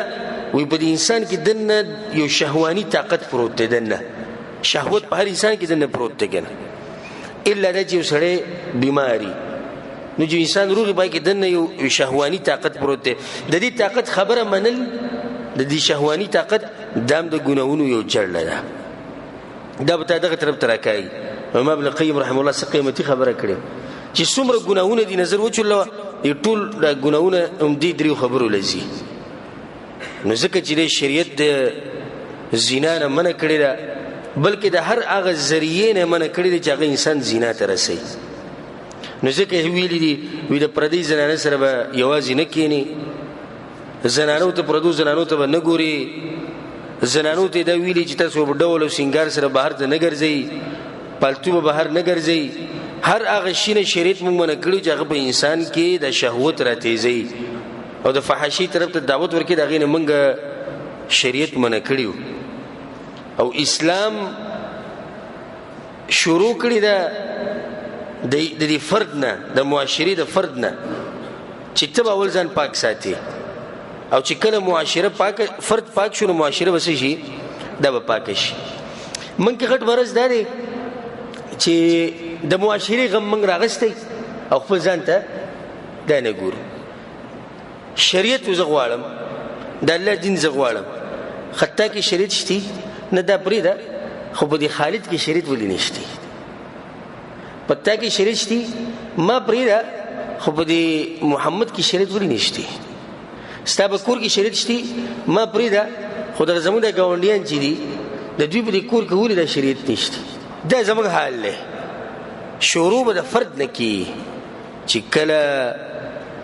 وي په انسان کې دنه یو شهواني طاقت پروت دی دنه شهوت په هر انسان کې دنه پروت دی کنه الا د چې سره بیماری نو چې انسان روغي پای کې دنه یو شهواني طاقت پروت دی د دې طاقت خبره منل د دې شهواني طاقت دام د ګناهونو یو جړل ده دا به دغه طرف ته راکایي امام ابن القیم رحمه الله څه قیمتي خبره کړې چې څومره ګناهونه دي نظر وچلو ټول د ګناهونه هم دي درې خبرو لذي نو ځکه چې شریعت د زنا نه منع کړی ده بلکې د هر هغه ذریعې نه منع کړی ده چې هغه انسان زنا ته رسي نو ځکه ویلي دي وی د پردي زنانه سره به یوازې نه کینی زنانو ته پردو زنانو ته به نه ګوري زنانو ته دا ویلي چې تاسو په ډول او سنگار سره بهر ته نه ګرځئ پالتو به بهر نه ګرځئ هر هغه شی نه شریعت موږ منع کړی چې هغه په انسان کې د شهوت راتېزي او د فحاشي طرف ته دعوت ورکړي دغه نه موږ شریعت منع کړیو او اسلام شروع کړی دا د فرد نه د معاشري د فرد نه چې تبع اول ځان پاک ساتي او چې کله معاشره پاک فرد پاک شونه معاشره وسې شي دا به پاک شي من کې غټ مرز دا دی چې د معاشري غم من راغستې او خپل ځان ته دا نه ګورو شریعت وزغوالم د الله دین زغوالم خطا کې شریعت شتي نه دا پریدا خو په دې خالد کې شریعت ولې نشته پتا کې شریعت شتي ما پریدا خو په دې محمد کې شریعت ولې نشته ستاب کور کې شریعت شتي ما پریدا خو د زموږ د گاونډیان چې دي د دوی په کور کې ولې د شریعت نشته دا زموږ حال له شروع به د فرد نه کی چې کله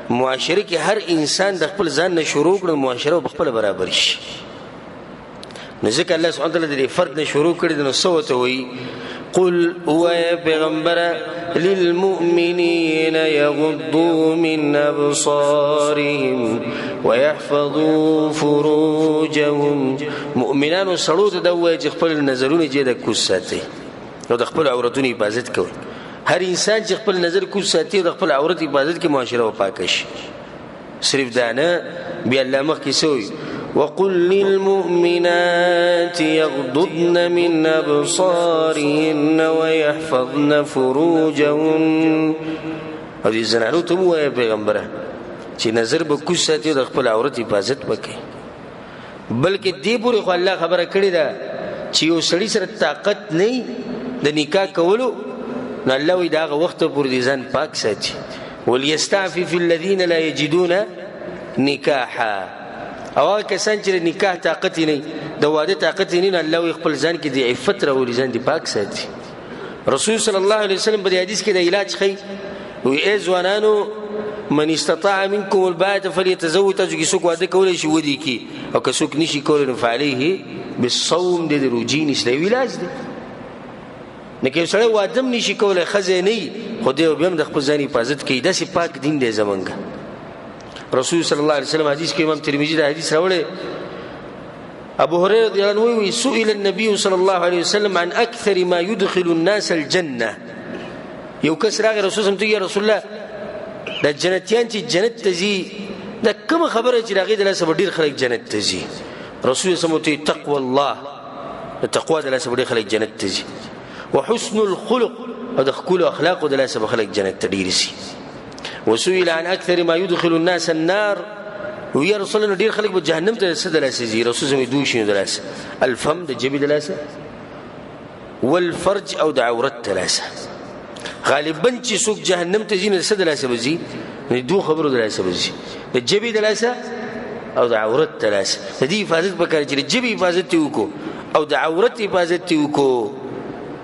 معاشره کې هر انسان د خپل ځان نه شروع کړي معاشره په خپل برابر شي نو ځکه الله سبحانه وتعالى د فرد نه شروع کړي نو سوته وي قل هو يا پیغمبر للمؤمنين يغضوا من ابصارهم ويحفظوا فروجهم مؤمنان سړو ته دوی چې خپل نظرونه جې د کوساتي او د خپل عورتونو حفاظت کوي هر انسان چې خپل نظر کو ساتي او د خپل عورت حفاظت کې معاشره او پاکش صرف دانه بیا الله مخ کې سوی وقل للمؤمنات يغضضن من ابصارهن ويحفظن فروجهن او دې زنانو ته وایي پیغمبره چې نظر به کو ساتي او د خپل عورت حفاظت وکړي بلکې دې پورې خو الله خبره کړې ده چې یو سړی سره طاقت نه د نکاح کولو نو الله وی داغه وخت پر دي ځان پاک ساتي وليستعفف الذين لا يجدون نکاحا او کسان چې نکاح طاقت نه د واده طاقت نه الله وی خپل ځان کې د عفت راولي ځان دي پاک ساتي رسول صلی الله علیه وسلم په حدیث کې د علاج خي وی ای ځوانانو من استطاع منكم الباءة فليتزوج تجي سوق واده کولای شي ودی کی او که څوک نشي کولای فعليه بالصوم د روجي نشته علاج دی نکه سره وادم نشي کولای خزینه خو دې به هم د خپل ځان حفاظت کوي د سي پاک دین دی زمونږ رسول صلی الله علیه وسلم حدیث کې امام ترمذی دا حدیث راوړی ابو هريره رضی الله عنه سئل النبي صلى الله عليه وسلم عن اكثر ما يدخل الناس الجنه یو کس راغی رسول الله یا رسول الله د جنتیان چې جنت ته ځي دا کوم خبره چې راغی د لاسه ډیر خلک جنت ته ځي رسول الله سمته تقوى الله تقوا د لاسه ډیر خلک جنت ته ځي وحسن الخلق او د خلق اخلاق د لاسه خلک جنت ته ډیر شي وسئل عن اكثر ما يدخل الناس النار ويا رسول الله ډیر خلک په جهنم ته سد لاسه ځي رسول الله دوی شنو د لاسه الفم د جبې د لاسه والفرج او د عورت تلاسه غالبا چې څوک جهنم ته ځي نو څه د لاسه به ځي دوه خبرو د لاسه به ځي د ژبې د لاسه او د عورت تلاسه د دې حفاظت پکار چې د ژبې حفاظت وکړو او د عورت حفاظت وکړو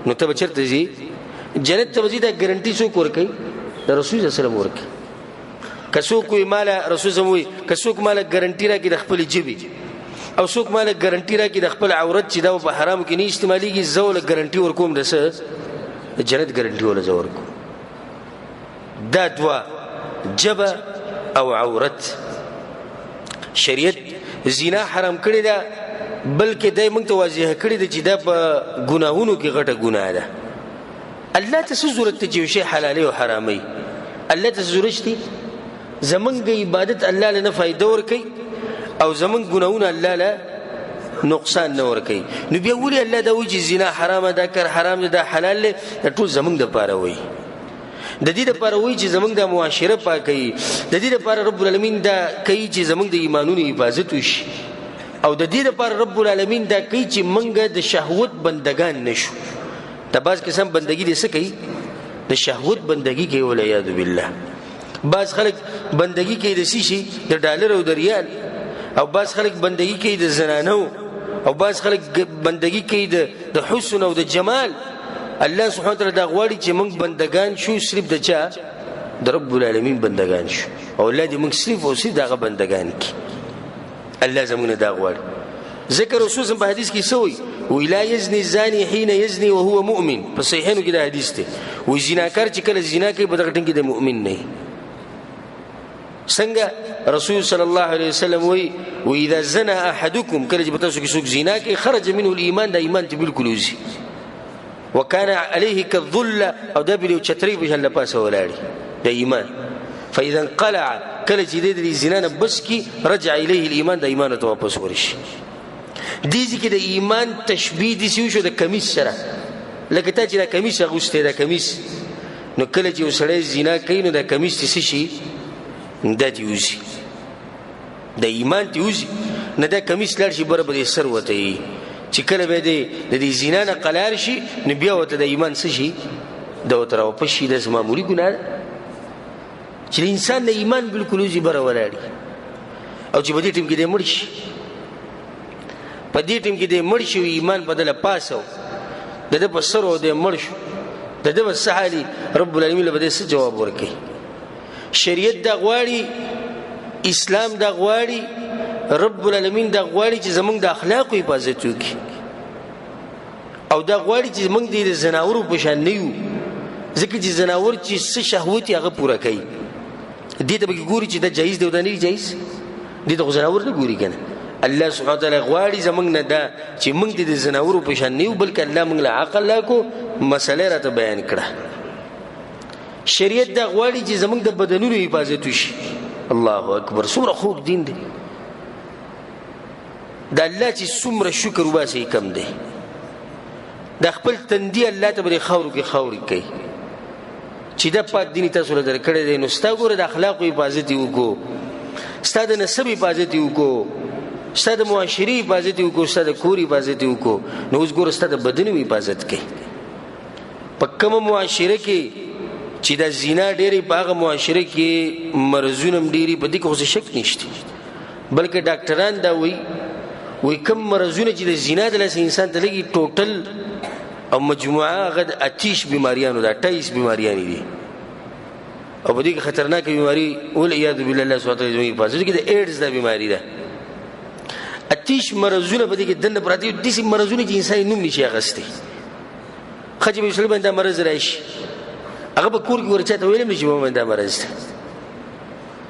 نو ته به چېرته ځي جنت ته به ځي دا ګارنټي څوک ورکوي د رسول صلی الله علیه وسلم ورکوي که څوک وایي ماله رسول صلی الله علیه وسلم وایي که څوک ماله ګارنټي راکړي د خپلې ژبې او څوک ماله ګارنټي راکړي د خپل عورت چې دا په حرامو کې نه استعمالېږي زه وله ګارنټي ورکوم د څه د جنت ګارنټي وله زه ورکوم دا دوه ژبه او عورت شریعت زنا حرام کړی ده بلکې دای موږ ته واضح کړی ده چې دا په ګناهونو کې غټه ګناه ده الله ته څه ضرورت دی چې یو شی حلالي او حرامي الله ته ضرورت شته زمونږ د عبادت الله له نه فائدہ ورکوي او زمونږ ګناهونه الله له نقصان نه ورکوي نو بیا ولې الله دا وایي چې زنا حرامه دا کار حرام ده دا حلال دی دا ټول زمونږ دپاره وایي د دې لپاره وایي چې زمونږ د معاشره پاکوي د دې لپاره رب العالمین دا کوي چې زمونږ د ایمانونو حفاظت وشي او د دې لپاره رب العالمین دا کوي چې موږ د شهوت بندگان نشو دا بعض قسم بندگی دې څه کوي د شهوت بندگی کوي والعیاذ بالله بعض خلک بندگی کوي د شي د ډالر او د ریال او بعض خلک بندگی کوي د زنانو او بعض خلک بندگی کوي د حسن او د جمال الله سبحانه وتعالى دا غواړي چې موږ بندگان شو صرف د چا د رب العالمین بندگان شو او الله دې موږ صرف او صرف دغه بندگان کی الله زموږ دا غواړي ذکر رسول په حدیث کې سوی ولا يزني الزاني حين يزني وهو مؤمن په صحیحانو کې دا حدیث دی و زناکار چې کله زنا کوي په دغه ټینګ کې د مؤمن نه څنګه رسول صلی الله علیه وسلم وی واذا زنا احدكم کله چې تاسو کې څوک زنا کوي خرج منه الايمان دا ایمان ته بالکل وزي وكان عليه كالظل او دا بل چتري به الله پاسه ولاړي د ایمان فاذا انقلع کله چې د زنا نه بس کی رجع الیه الايمان د ایمان ته واپس ورشي دې ځکه د ایمان تشبیه دي شو د کمیس سره لکه ته چې د کمیس اغوسته د کمیس نو کله چې وسړی زنا کوي نو د کمیس څه شي د دیوزي د ایمان دیوزي نه د کمیس لار شي برابر سر وته چې کله به د زنا نه قلار شي نو بیا وته د ایمان څه شي د وتر او پشي د معمولی ګناه چې انسان د ایمان بالکل وزي بره ولاړي او چې په دې ټیم کې د مړ شي په دې ټیم کې د مړ شي ایمان بدله پاسو د په سر د مړ شو د وسحالي رب العالمین له بده څه جواب ورکړي شریعت د غواړي اسلام د غواړي رب العالمین د غواړي چې زمونږ د اخلاق حفاظت وکړي او د غواړي چې زمونږ د زناورو په شان نه یو ځکه چې زناور چې څه شهوت هغه پوره کوي دې ته به ګوري چې دا جایز دی او دا نه جایز دې ته زناور نه ګوري کنه الله سبحانه وتعالى غواړي زمونږ نه دا چې موږ د زناورو په شان نه یو بلکې الله موږ له عقل لا کو مسله راته بیان کړه شریعت دا غواړي چې زمونږ د بدنونو حفاظت وشي الله اکبر څومره خوږ دین دی دا الله چې څومره شکر وباسي کم دی د خپل تندي الله ته بری خاور کې خاوري کوي چې د پاک دین تاسو له درکړې دی نو ستا ګوره د اخلاق حفاظت وکړو ستا د نسب حفاظت وکړو ستا د معاشري حفاظت وکړو ستا د کور حفاظت وکړو نو اوس ګوره ستا د بدن حفاظت کوي په کوم معاشره کې چې د زنا ډېرې په هغه معاشره کې مرزونه ډېرې په دې کې خو شک نشته بلکې ډاکټران دا وی کم مرزونه چې د زنا د لاس انسان ته لګي ټوټل او مجموعه غد اتیش بیماریانو دا 28 بیماریاں دي او په دې کې خطرناک بیماری ول عیاذ بالله الله سبحانه وتعالى حفاظت کې د ایډز دا بیماری ده اتیش مرزونه په دې کې دنه پراتی دي چې مرزونه چې انسان نوم نشي اغسته خجب مسلمان باندې مرز راشي هغه په کور کې ورچاته ویلم چې باندې مرز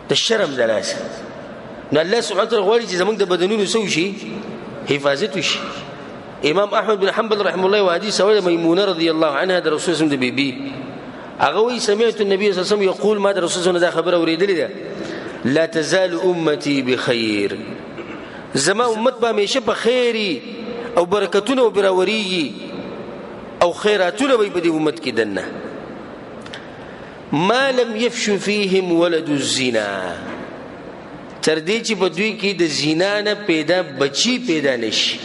د شرم دلاسه نو الله سبحانه وتعالى غواړي چې زمونږ د بدنونو سو شي حفاظت وشي امام احمد بن حنبل رحمه الله وحديث اول ميمونه رضي الله عنها د رسول الله د بيبي هغه وی سمعت النبي صلى الله عليه وسلم يقول ما د رسول الله دا خبره اوریدلې ده لا تزال امتي بخير زما امت به همیشه په خیری او برکتونه او براوري او خیراتونه به په دې امت کې دنه ما لم يفش فيهم ولد الزنا تر دې چې په دوی کې د زنا نه پیدا بچي پیدا نشي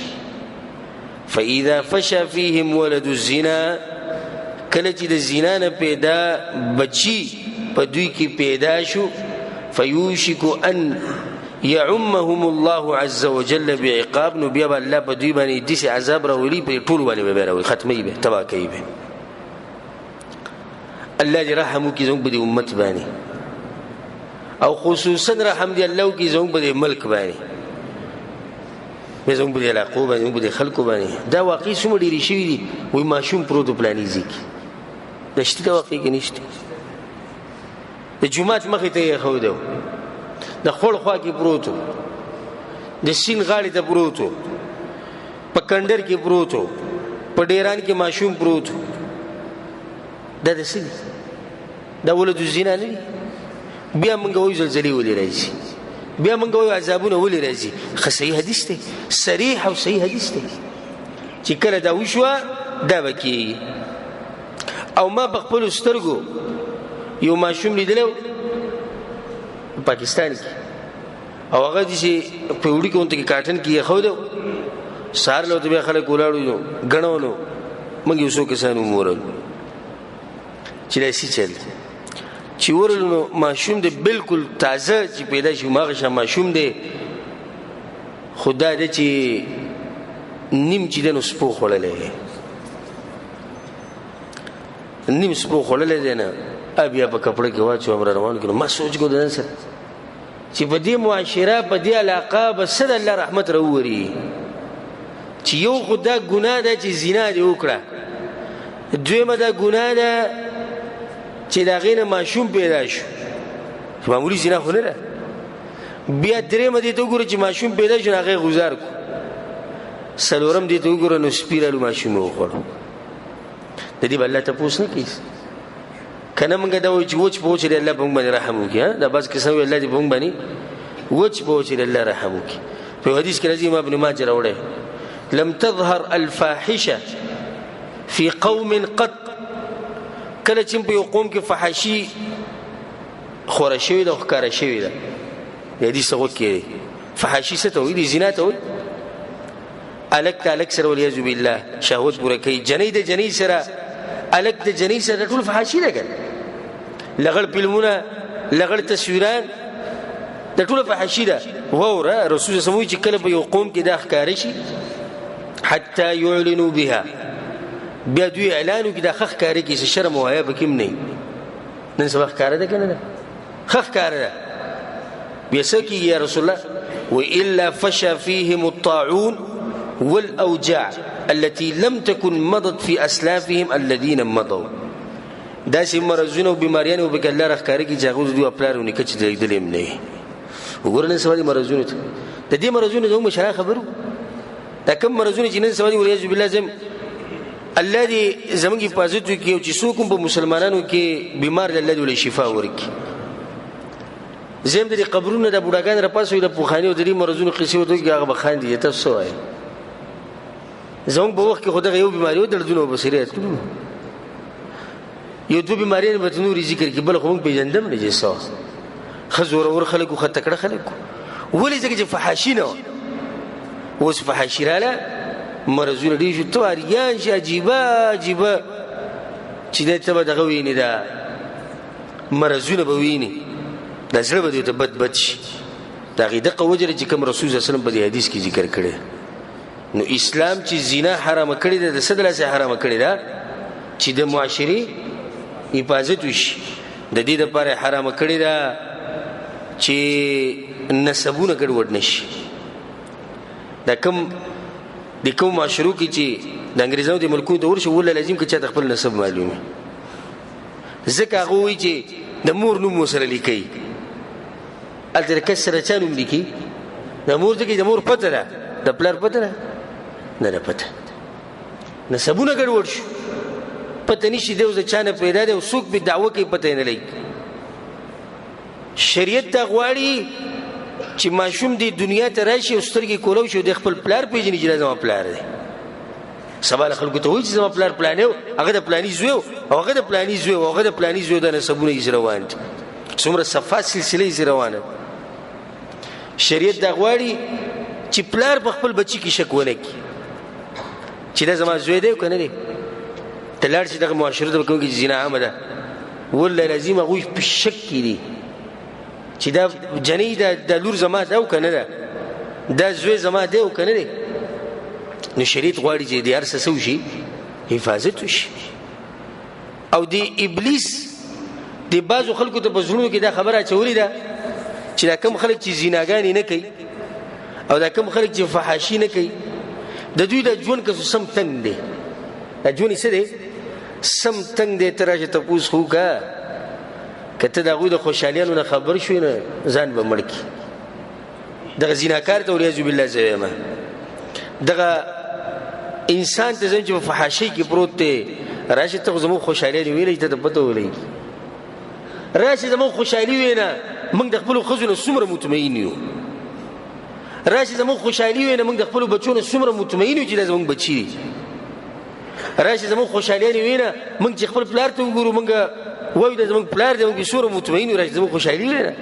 فاذا فشى فيهم ولد الزنا کله چې د زنا نه پیدا بچي په دوی کې پیدا شو فيوشك ان يعمهم الله عز وجل بعقاب نو بیا الله په دوی باندې داسې عذاب راولي په ټول باندې به راولي ختمي به تبا کوي به الله دې رحم وکړي زموږ په امت باندې او خصوصا رحم دې الله وکړي زموږ په ملک باندې زموږ په علاقو باندې زموږ په خلکو باندې دا واقعي څومره ډېرې شوي دي وایي ماشوم پروت و پلاني ځای کې دا شته دا واقعي کې نشته د جومات مخې ته یې ایښودی د خوړ خوا کې پروت و د سیند غاړې ته پروت و په کنډر کې پروت و په ډیران کې ماشوم پروت و دا د څه دي دا ولد الزنا نه دي بیا موږ وایو زلزلې ولې راځي بیا موږ وایو عذابونه ولې راځي خو صحیح حدیث دی صریح او صحیح حدیث دی چې کله دا وشوه دا به کېږي او ما په خپلو سترګو یو ماشوم لیدلی پاکستان کې او هغه داسې په وړي کې غونته کې کاټن کې ایښودی سهار له ورته بیا خلک ولاړ نو ګڼو نو موږ یو څو کسان ومورل چې داسې چل چې ورلو نو ماشوم دی بالکل تازه چې پیدا شي هماغه شان ماشوم دی خو دا دی چې نیم چې دی نو سپو خوړلی نیم سپو خوړلی دی نه بیا په کپړه کې واچوم را روان کړو ما سوچ کو د سره چې په دې معاشره په دې علاقه به څه د الله رحمت راووري چې یو خو دا ګناه ده چې زنا دې وکړه دویمه دا ګناه ده چې د هغې نه ماشوم پیدا شو معمولي زنا خو نه ده بیا درېمه دې ته وګوره چې ماشوم پیدا شو نو هغې غزار کړو څلورم دې ته وګوره نو سپي رالو ماشوم یې وخوړو د دې به الله تپوس نه کوي کنه موږ دا وایو چې وچ په وچ الله په موږ باندې رحم وکړي دا بعض کسان وایي الله دې په موږ باندې وچ په وچ الله رحم وکړي په حدیث کې راځي امام ابن ماجه راوړی لم تظهر الفاحشه في قوم قط کله چې په یو قوم کې فحاشي خوره شوې ده او ښکاره شوې ده د حدیث غوږ کې فحاشي څه ته وایي د زنا ته وایي الک ته الک سره والعیاذ بالله شهوت پوره کوي جنۍ د جنۍ سره الک د جنۍ سره ټول فحاشي ده کنه لغړ فلمونه لغړ تصویران د ټول فحاشي ده ووره رسول سموي چې کله په یو قوم کې دا ښکاره شي حتى يعلنوا بها بیا دوی اعلان وکړي دا ښه ښکاره کړي چې شرم او حیا پکې هم نه نن سبا ښکاره ده که نه ده ښه ښکاره ده بیا څه کېږي یا رسول الله وإلا فشى فيهم الطاعون والأوجاع التي لم تكن مضت في أسلافهم الذين مضوا داسې مرضونه او بیماریان او به الله راښکاره کړي چې هغوی د دوی پلار او نیکه چې لیدلي هم نه وي وګوره نن سبا دې مرضونو ته د دې مرضونو زموږ مشران خبرو دا کوم مرضونه چې نن سبا دي والعیاذ بالله زم الله دې زموږ حفاظت وکړي او چې څوک هم په مسلمانانو کې بیمار دی الله دې ولې شفا ورکړي زم د قبرونو د بوډاګان راپاسوي د پوخاني او د دې مرضونو قصې ورته کوي هغه به خاندي تاسو څه وایي زموږ په وخت کې خو دغه یو بیماري و دردونه او بصیرت یو دو بیماریان به نورې ذکر کړي بل خو موږ پېژندم نه چې څه ښه زورور خلک و ښه تکړه خلک ولې ځکه چې فحاشي نه وه اوس فحاشي راله مرضونه ډېر شو تواریان شي عجیبه عجیبه چې دی ته به دغه ویني دا مرضونه به ویني دا زړه به دوی ته بد شي د هغې دقه وجه چې کوم رسول صلی الله علیه وسلم په دې حدیث کې ذکر کړی نو اسلام چې زنا حرامه کړې ده د څه د لاسه حرامه کړې ده چې د معاشرې حفاظت وشي د دې دپاره حرامه کړې ده چې نسبونه ګډوډ نشي دا د کوم معاشرو کې چې د انګریزانو د ملکونو ته ورشي وله لازم که چاته خپل نسب معلومي ځکه هغه وایي چې د مور نوم ورسره لیکي هلته د کس سره چا نوم لیکي د مور ځکه د مور پته ده د پلار پته ده نه ده پته نسبونه ګډوډ شو پته نشي دی اوس د چا نه پیدا دی او څوک به دعوه کوي پته یې نه لګي شریعت دا غواړي چې ماشوم دی دنیا ته راشي او سترګې کولو شي د خپل پلار پیژني چې زما پلار دی سبا له خلکو ته وایي چې زما پلار پلانی و هغه د پلاني زوی و او هغه د پلاني زوی و هغه د پلاني زوی د نسبونه یې روان دي څومره صفا سلسله یې روانه شریعت دا غواړي چې پلار په خپل بچي کې شک ونه کړي چې دا زما زوی دی کنه دی ته لاړ شي دغه معاشره ته کوم کې زنا عامه ده والله لازم هغوی په شک کې دي چې دا جنۍ د لور زما ده او کنه ده دا زوی زما دی او کنه دی نو شریعت غواړي چې د هر څه وشي حفاظت وشي او د ابلیس د بعضو خلکو ته په زړونو کې دا خبره اچولې ده چې دا کم خلک چې زیناګانې نه کوي او دا کم خلک چې فحاشي نه کوي د دوی د ژوند کسو سم تنګ دی د ژوند څه دی سم تنګ دی ته راشه تپوس خو کا که ته د هغوی د خوشحالیانو نه خبر شوې نه ځان به مړ کړي دغه زیناکار ته والعیاذ بالله زه وایم دغه انسان ته ځم چې په فحاشۍ کې پروت دی راشه ته زموږ خوشحالي ویلې ته پته ولګي راشه زموږ خوشحالي وینا موږ د خپل ښځو نه څومره مطمئن یو راشه زموږ خوشحالي وینا موږ د خپل بچو نه څومره مطمئن یو چې دا زموږ بچي دي راشه زموږ خوشحالي وینا موږ چې خپل پلار ته وګورو موږ وایو دا زموږ پلار دی موږ څومره مطمئن یو راشه زموږ خوشحالي وینا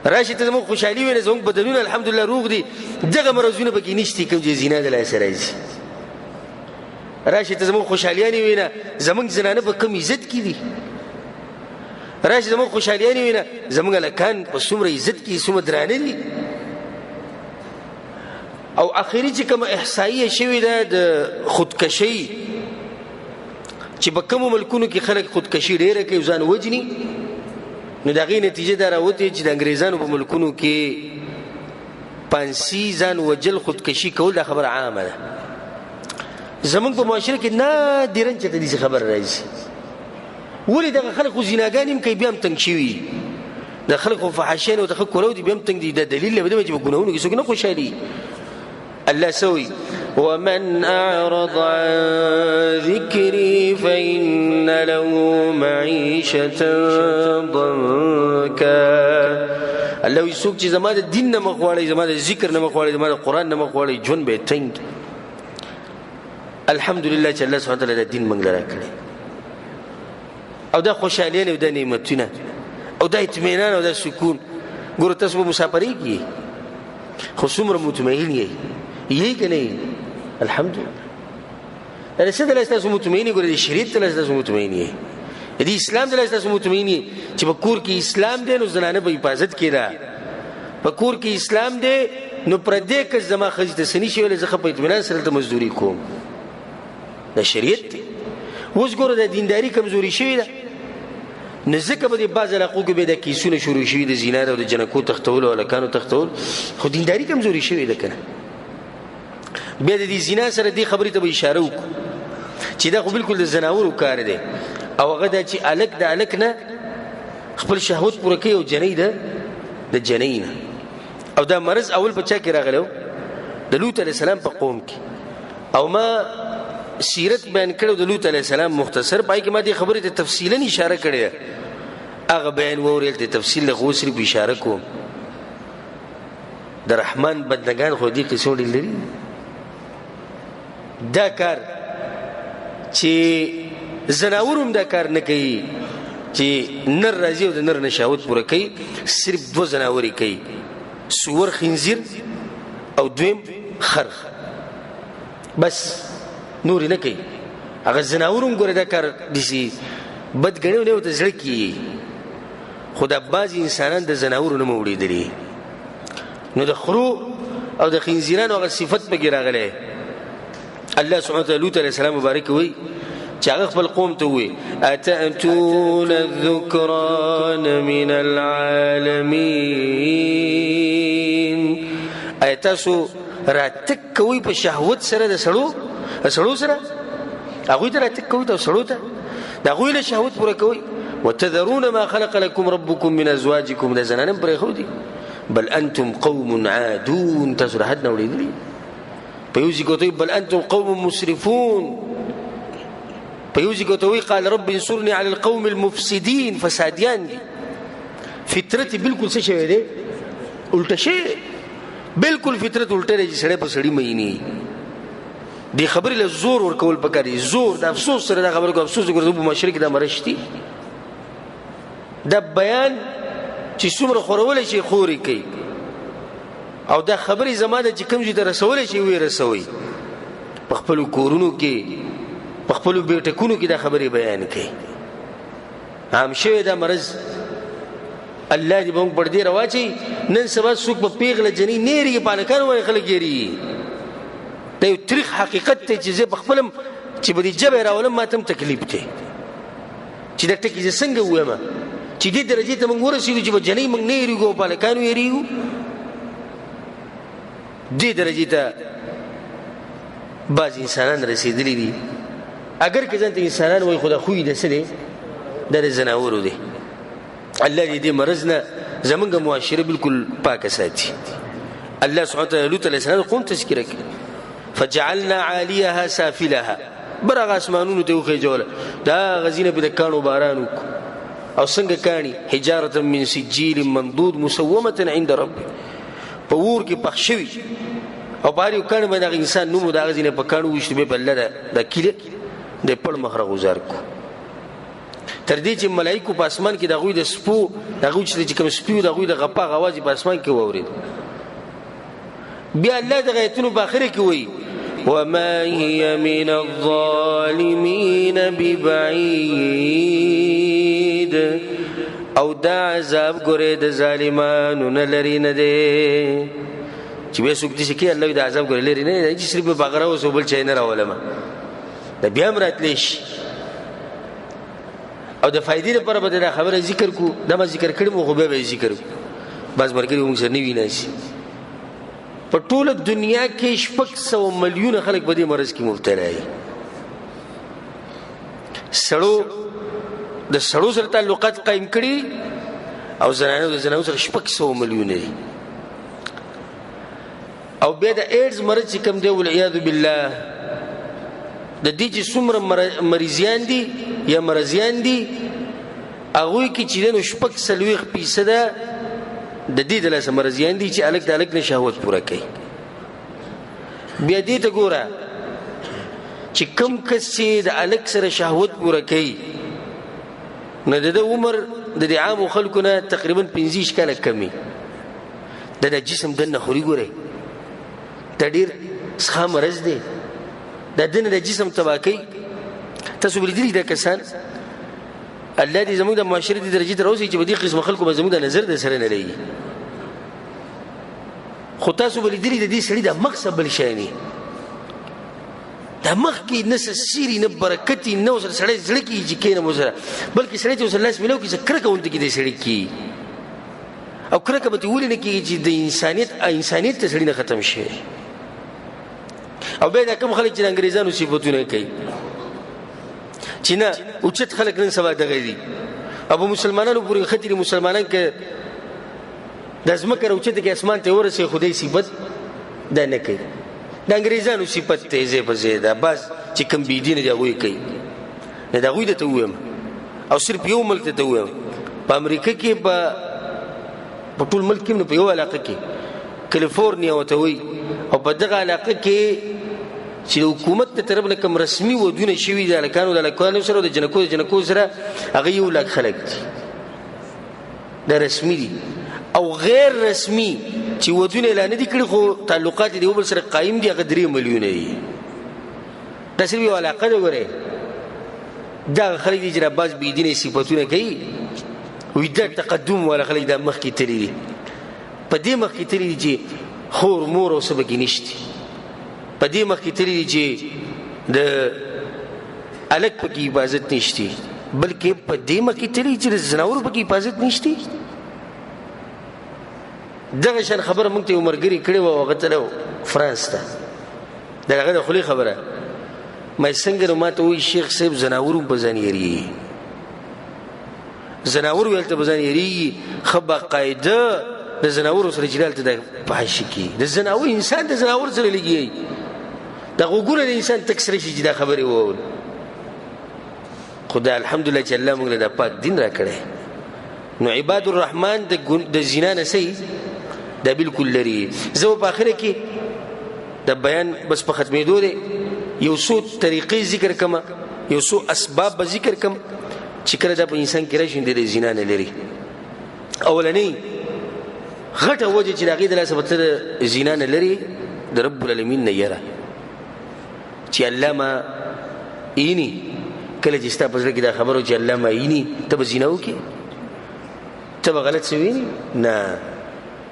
راشه ته زموږ خوشحالي وینا زموږ بدنونه الحمدلله روغ دي دغه مرزونه پکې نشته کوم چې زنا د لاسه راځي راشه ته زموږ خوشحالیانې وینا زموږ زنانه په کم عزت کې دي راشه زموږ خوشحالیانې وینا زموږ هلکان په څومره عزت کې څومره درانه دي او اخري چې کومه احصایه شوې ده د خودکشۍ چې په کومو ملکونو کې خلک خودکشي ډېره کوي ځان وجني نو د هغې نتیجه دا راوتې چې د انګریزانو په ملکونو کې پانسي ځان وجل خودکشي کول دا خبره عامه ده زمونږ په معاشره کې نادرا چې ته داسې خبره راځي ولې دغه خلک خو زیناګانې هم کوي بیا هم تنګ شوي د خلکو فحاشیانې ورته ښه کولو دي بیا هم تنګ دي دا دلیل دی چې په ګناهونو کې څوک نه خوشحالي الله سوي ومن أعرض عن ذكري فإن له معيشة ضنكا الله يسوق چې زما د دین نه مخ واړی زما د ذکر نه مخ واړی زما د قرآن نه مخ واړی ژوند به تنګ الحمدلله چې الله سبحانه وتعالی د دین موږ لره کړی او دا خوشحالیانې او دا نعمتونه او دا اطمینان او دا سکون ګوره تاسو به مسافرۍ کې خو څومره مطمئن یې که نه الحمدلله دا څه دلته تاسو مطمئن ګوره د شریعت دلته تاسو مطمئن یې د اسلام دلته تاسو مطمئن یې چې په کور کې اسلام دی نو زنانه په حفاظت کې ده په کور کې اسلام دی نو پردې کس زما ښځې ته څه نشي ویلی زه ښه په اطمینان سره دلته مزدوري کوم د شریعت دی اوس ګوره د دینداري کمزوري شوې ده نو ځکه به د بعض علاقو کې به دا کیسونه شروع شوي د زینا او د جنکو تختول او هلکانو تختول خو دینداري کمزوري شوې ده که نه بیا د دې زنا سره دې خبرې ته به اشاره وکړو چې دا خو بلکل د زناورو کار دی او هغه دا چې الک د الک نه خپل شهوت پوره کوي او جنۍ د جنۍ نه او دا مرض اول په چا کې راغلی د لوط علیه السلام په قوم کې او ما سیرت بیان کړو د لوط علیه السلام مختصر پای کې ما دې خبرې ته تفصیلا اشاره کړې ده هغه بیان واورېل ته تفصیل له خو صرف اشاره کوم د رحمان بندګان خو دې قصو ډېر لري دا کار چې زناور هم دا کار نه کوي چې نر راځي او د نر نه شهوت پوره کوي صرف دوه زناورې کوي سور خنزیر او دویم خر بس نور نه کوي هغه زناور هم ګوره دا کار داسې بد ګڼي او نه ورته زړه کېږي خو دا بعضې انسانان د زناورو نه مو اورېدلي نو د خرو او د خنزیرانو هغه صفت پکې راغلی الله سبحانه وتعالی لوط علیه السلام مبارک وی چې هغه خپل قوم ته وی اتأتون الذکران من العالمین ایتاسو راتک کوي په شهوت سره د سړو سره هغوی ته راتک کوي ته سړو ته د هغوی له شهوت پوره کوي وتذرون ما خلق لكم ربكم من ازواجكم د زنانم پرېښودي بل انتم قوم عادون تاسو د حد نه وړېدلي فيوزي قوتوي بل أنتم قوم مسرفون فيوزي قوتوي قال رب انصرني على القوم المفسدين فساديان دي فطرتي بالکل څه شوی دی الټه شی بالکل فطرت الټه دی چې سړی په سړی مینی دی خبرې له زور ورکول پکار دی زور د افسوس سره دا خبره کو افسوس ګرځو په مشرق د مرشتي دا بیان چې څومره خورول شي خوري کوي او دا خبرې زماده چې کوم ځای ته رسول شي وي رسوي په خپل کورونو کې په خپل بیٹکونو کې دا خبرې بیان کړي عام شوی دا مرض الله دې موږ پر دې رواچي نن سبا څوک په پیغله جنې نیری پالکان وای خلک یری دا یو تاریخ حقیقت ته چې زه بخپلم چې بده جبه راولم ماتم تکلیف ته چې دا ټکی څنګه وایم چې دې درجه ته موږ ورسېږو چې جنې موږ نیری ګو پالکان یریو دې درجه ته بعض انسانان رسیدلی دي اگر که ځان ته انسانان وای خدا خوې ده څه دي د زناورو دي الله دې مرض نه زمونږ معاشره بالکل پاکه ساتي الله سبحانه وتعالى لوط علیه السلام قوم تذکرہ کړ فجعلنا عاليها سافلها برغ اسمانونو ته وخی جوړ دا غزینه په کانو بارانو او څنګه کانی حجاره من سجيل منضود مسومه عند رب پور کې پخښوي او باري کانه باندې انسان نو دا غزینه په کانو وشته په الله د کله د پړ مخره گزار کو تر دې چې ملائکه په اسمان کې د غوی د سپو د غوی چې کوم سپیو د غوی د غپا غواز په اسمان کې وورید بیا الله د غیتونو په اخر کې وایي وما هي من الظالمين ببعيد او دا عذاب ګره د ظالمانو نه لري نه دی چې به څوک دي چې الله د عذاب ګره لري نه چې صرف بغره او سوبل چای نه راولم دا بیا مراتلیش او د فائدې لپاره به دا خبره ذکر کو دا ما ذکر کړم خو به ذکر بس مرګري موږ سره نیوي نشي په ټوله دنیا کې 600 ملیون خلک په دې مرض کې مبتلا دي سړو د سړو سره تعلقات قائم کړي او زنانو سره 600 ملیون دي او بیا د ایډز مرض چې کوم دی والعیاذ بالله د دې چې څومره مریضیان دي یا مرضیان دي هغه کې چې نو 6% د دې د لاس مرضیان دي چې الګ د الګ نه شهوت پوره کوي بیا دې ته ګوره چې کم کس چې د الګ سره شهوت پوره کوي نه د عمر د عام خلکو نه تقریبا 15 کاله کمی د جسم دنه خوري ګوره د ډیر ښه مرض دی د دنه د جسم تباکی تاسو بلیدلی د کسان الله دې زموږ د معاشري درجه ته راوځي چې په دې قسم خلکو به زموږ د نظر د سره نه لګي خو تاسو بلیدلی د دې سړي د مقصد بل شي نه د مخ کې نس سيري نه برکتي نو سره سړی زړه کې چې کینه مو سره بلکې سړی ته الله سملو کې څه کرکه ونده کې د سړي کې او کرکه به ولې نه کې چې د انسانيت ته سړی نه ختم شي او به دا کوم خلک چې انګريزانو صفاتونه کوي چې نه اوچت خلک نن سبا دغه دي ابو مسلمانانو پورې خطرې مسلمانان کې د ازمکه اوچت کې اسمان ته ورسې خدای صفت دا نه کوي د انګريزانو صفت ته زی په زیاده بس چې کوم بي دین دی هغه کوي نه دا غوې ته وایم او صرف یو ملک ته وایم په امریکا کې په ټول ملک کې په یو علاقه کې کالیفورنیا وته وي او په دغه علاقه کې چې حکومت ته طرف نه کوم رسمي ودونه شوی د الکانو سره د جنکو سره هغه یو لک خلک دي دا رسمي دي او غیر رسمي چې ودونه اعلان دي کړي خو تعلقات دي یو بل سره قائم دي هغه 3 ملیون دي دا سوي علاقه ده ګوره دا خلک دي چې باز بي دي صفاتونه کوي وي دا تقدم ولا خلک دا مخ کې تللی دي په دې مخ کې تللی دي چې خور مور او سبق نشته په دې مخ کې تللی دي چې د الک په کې حفاظت نشته بلکې په دې مخ کې تللی چې زناور په کې حفاظت نشته دغه شان خبره مونږ ته عمرګری کړي و هغه ته فرانس ته دغه د خلی خبره مې څنګه ماته وی شیخ صاحب زناور په ځانيري زناور ولته په ځانيري خبا قاعده د زناور سره جلال ته د پاش کی د زناور انسان د زناور سره لګي د غوګره د انسان تکسر شي دا خبره و خدای الحمدلله چې الله موږ له پاک دین را کړی نو عباد الرحمن د زنا نه سي دا بالکل لري زه په اخره کې د بیان بس په ختمېدو دي یو څو طریقې ذکر کما یو څو اسباب به ذکر کم چې کله د انسان کې راشي د زنا نه لري اولنی غټه وجه چې دغه د لاسه زنا نه لري د رب العالمین نه یره چې علامه اینی کله چې ستا په زړه کې دا خبره چې علامه اینی ته به زنا وکړې ته به غلط څه وینې نه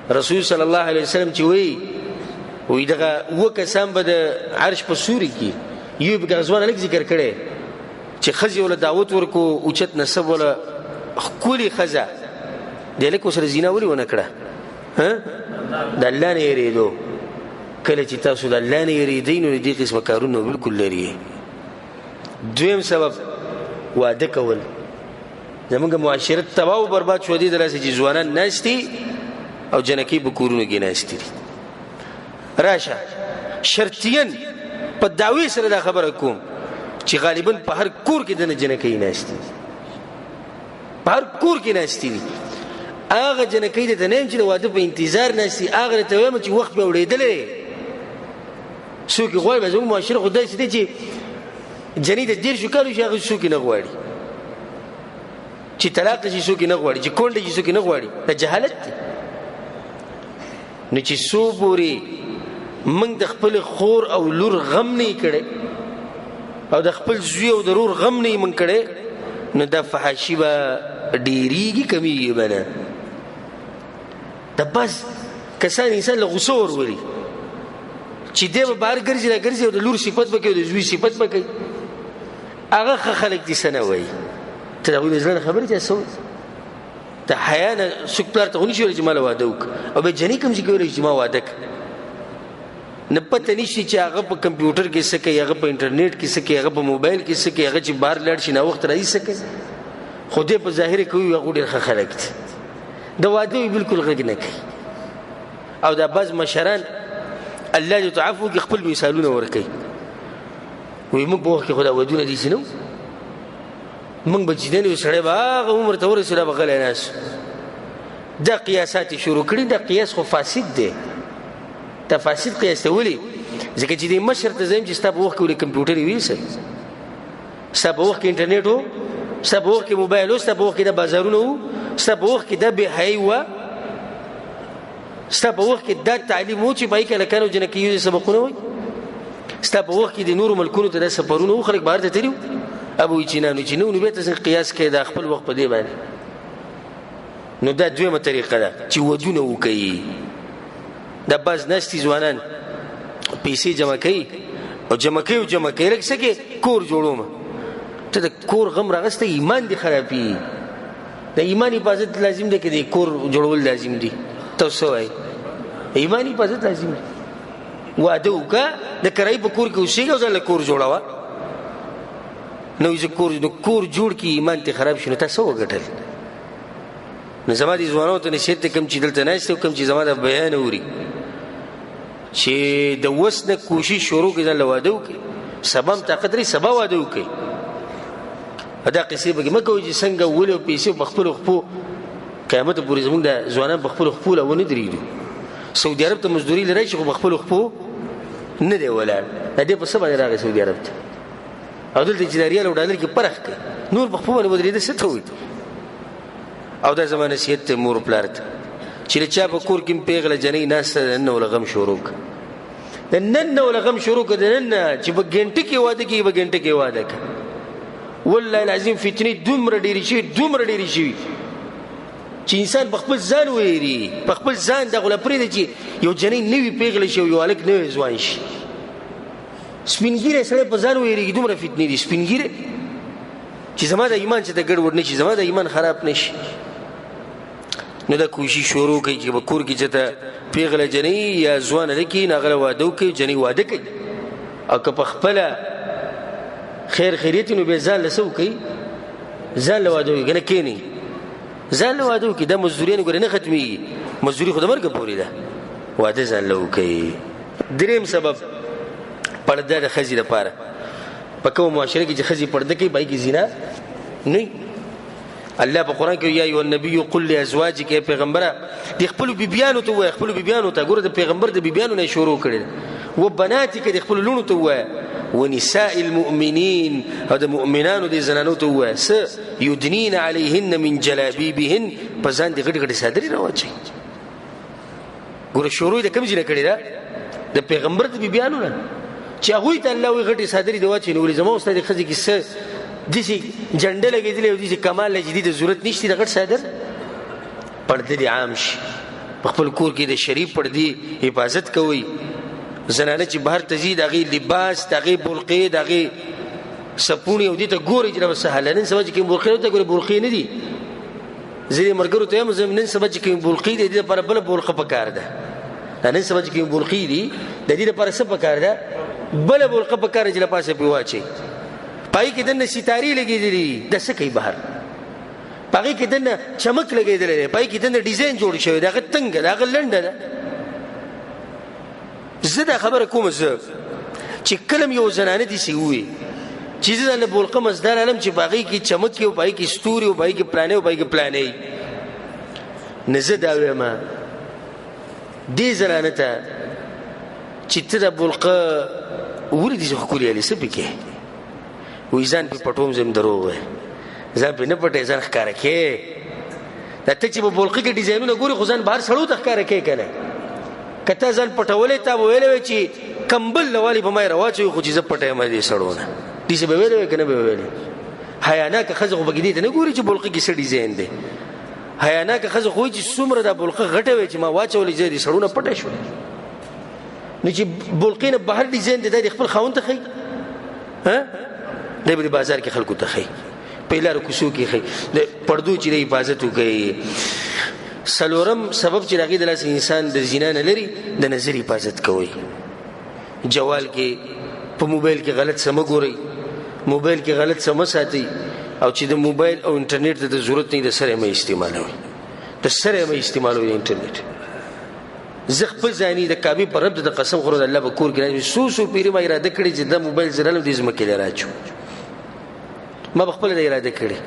رسول صلی الله علیه وسلم چې وایي دغه اووه کسان به د عرش په سوري کې یو به غزوان هلک ذکر کړی چې ښځې وله دعوت ورکو اوچت نسب وله ښکلې ښځه د هلک ورسره زنا ولې ونه کړه د الله نه یېرېدو کله چې تاسو د الله نه یېرېدئ نو د دې قسمه کارونه بلکل لري دویم سبب واده کول زمونږ معاشرت تباه او برباد شو دي دلاسه چې ځوانان ناست دي او جنکۍ په کورونو کې ناست دي راشه شرطیاً په دعوی سره دا خبره کوم چې غالباً په هر کور کې دنه جنکۍ ناست دي په هر کور کې ناست دي هغه جنکۍ ته نه چې د واده په انتظار ناست دي هغه ته وایم چې وخت به وړېدلی څوک غواړي به زموږ معاشره خو داسې دی چې جنۍ د 10 کالو شي هغه څوک نه غواړي چې طلاق شي څوک نه غواړي چې کونډه شي څوک نه غواړي دا جهالت دی نو چې څو پورې موږ د خپل خور او لور غم نه کړي او د خپل زوی او د رور غم نه موږ کړي نو دا فحاشي به ډېرېږي کمیږي به نه دا بس کسان انسان له غوسه ورولي چې دی به بهر ګرځي را ګرځي او د لور صفت به کوي او د زوی صفت به کوي هغه ښه خلک دي څه نه وایي ته د هغوی د زړه نه خبرې چې څه د حیا نه څوک پلار ته خو نه شي ویلی چې ما له واده وکړه او بیا جنۍ کوم شي کولی چې ما واده کړه نه پته نشي چې هغه په کمپیوټر کې څه کوي هغه په انټرنیټ کې څه کوي هغه په موبایل کې څه کوي هغه چې بهر لاړ شي ناوخت راځي څه کوي خو دی په ظاهره کوي هغو ډېر ښه خلک دي د واده وي بلکل غږ نه کوي او دا بعض مشران الله دې ته عفو وکړي خپل مثالونه ورکوي وایي موږ په وخت کې خو دا ودونه داسې نه وو موږ به چې دی نو سړی به هغه عمر ته ورسېد به غلی ناست دا قیاسات یې شروع کړي دا قیاس خو فاسد دی دا فاسد قیاس دی ولې ځکه چې دې مشر ته زه یم چې ستا په وخت کې ولې کمپیوټر یې ویسئ ستا په وخت کې انټرنیټ و ستا په وخت کې موبایل و ستا په وخت کې دا بازارونه وو ستا په وخت کې دا بېحیایي وه ستا په وخت کې دا تعلیم و چې پای کې هلکانو جنکیو سبقونه وایي ستا په وخت کې د نورو ملکونو ته دا سفرونه و خلک بهر ته تللي ابو چې نه نو چې نو بیا ته قیاس کوي دا خپل وخت په دې باندې نو دا دویمه طریقه ده چې ودونه وکوي دا بعض ناستي ځوانان پیسې جمع کوي او جمع کوي لکه څه کې کور جوړوم ته د کور غم راغسته ایمان دې خرابي د ایمان حفاظت لازم دی که د کور جوړول لازم دي تاسو وایي ایمان حفاظت لازم دی واده وکړه د کرایي په کور کې اوسېږه او ځان له کور جوړوه نو کور جوړ کی ایمان ته خراب شي نو تاسو وګټل نو زما دي ځوانانو ته نصیحت کوم چې دلته ناست او کوم چې زما د بیان اوري چې د وس نه کوشش شروع کړي ځان له واده وکړي سبا هم طاقت لري سبا واده وکړي دا قصې به مه کوئ چې څنګه ولې او پیسې په خپلو خپو قیامت پورې زموږ د ځوانان په خپلو خپو له ونه درېږي سعودي عرب ته مزدوري لرئ چې خو په خپلو خپو نه دی ولاړ د دې په څه باندې راغی سعودي عرب ته او دلته چې د ریال او ډالر کې فرق کوي نور په خپل باندې ودرېده څه ته وایي او دا زما نصیحت دی مور پلار ته چې د چا په کور کې پیغله جنۍ ناسته د نن نه وله غم شروع کړه د نن نه وله غم شروع کړه د نن نه چې په ګنټه کې واده کړي په ګنټه کې واده کړه والله العظیم فتنې دومره ډېرې شوي چې انسان په خپل ځان ویري په خپل ځان دغه له پرېږده چې یو جنۍ نوي پیغله شي او یو هلک نوی ځوان شي سپینګیری سړی په ځان ویریږي دومره فتنې دي سپینګیری چې زما د ایمان چې ته ګډوډ نه شي زما د ایمان خراب نه شي نو دا کوشش شروع کوي چې په کور کې چې ته پیغله جنۍ یا ځوان هلک یي نو هغه له واده وکړي جنۍ واده کوي او که په خپله خیر خیریت نو بیا ځان له څه وکړي ځان له واده وکړي که نه کښېنئ ځان له واده وکړي دا مزدوریانې ګورې نه ختمېږي مزدوري خو د مرګه پورې ده واده ځان له وکړي درېیم سبب پرده د ښځې لپاره په کومه معاشره کې چې ښځې پرده کوي پای کې زنا نه الله په قرآن کې یا ایها النبي قل لازواجک ای پیغمبره د خپلو بیبیانو ته ووایه خپلو بیبیانو ته ګوره د پیغمبر د بیبیانو نه یې شروع کړې ده و بناتک د خپلو لوڼو ته ووایه ونساء المؤمنین او د مؤمنانو د زنانو ته ووایه څه یدنین علیهن من جلابیبهن په ځان د غټې غټې څادرې راواچوي ګوره شروع یې د کوم ځای نه کړې ده د پیغمبر د بیبیانو نه چې هغوی ته الله وایي غټې څادرې دې واچوي زما استاد ښځې کې څه داسې جنډه لګېدلې او داسې کمال لجدي د ضرورت نشته د غټ څادر پردې دې عام شي په خپل کور کې د شریف پردې حفاظت کوئ زنانه چې بهر ته ځي د هغې لباس د هغې بلقې د هغې سپونې او دې ته ګورئ چې دا سهله نن سبا چې کوم بلقې ته ګورې بلقې نه دي ځینې ملګرو ته وایم نن سبا چې کوم بلقې دی د دې لپاره بله بلقه پکار ده دا نن سبا چې کوم بلقې دي د دې لپاره څه پکار ده بله بلقه پکار ده چې له پاسه پرې واچوئ په هغې کې دننه ستارې لګېدلې دي دا څه کوي بهر په هغې کې دننه چمک لګېدلی دی په هغې کې دننه ډیزاین جوړ شوی د هغه تنګه د هغه لنډه ده زه دا خبره کوم زه چې کله م یو زنانه داسې ووي چې زه له بلقه مزدار علم چې په هغې کې چمک وي او په هغې کې ستوري او په هغې کې پلانې او په هغې کې پلانې نه زه دا وایم دې زنانه ته چې ته دا بلقه ولې داسې ښکلې هلې څه پکې وایي ځان پې پټوم زه یم دروغ وایي ځان پې نه پټوې ځان ښکاره کې دا ته چې په بلقه کې ډیزاینونه ګورې خو ځان بهر سړو ته ښکاره کې که نه که تا ځان پټولی تا به ویلی وی چې کمبل لوالي په ما یې راواچوي خو چې زه پټه یم دې سړو نه داسې به ویلی وی که نه به ویلی حیاناکه ښځه خو پکې دې ته نه ګوري چې بلقه کې څه ډیزاین دی حیاناکه ښځه خو وایي چې څومره دا بلقه غټه وی چې ما واچولی زه دې سړو نه پټه شوه نو چې بلقې نه بهر ډیزاین دی دا د خپل خاوند ته ښایي دی به د بازار کې خلکو ته ښایي په لارو کوڅو کې ښایي د پردو چې د حفاظت وکوي څلورم سبب چې د هغې د لاسه انسان د زنا نه لري د نظر حفاظت کوئ جوال کې په موبایل کې غلط څه مه ګورئ موبایل کې غلط څه مه ساتئ او چې د موبایل او انټرنیټ ته د ضرورت نه د سره مه استعمالوئ د سره مه استعمالوئ د انټرنیټ زه خپل ځاني د کعبې په رب د قسم خورو د الله په کور کې څو پیرې ما اراده کړې چې دا موبایل زه رالم دې ځمکې له راچو ما به خپله د اراده کړې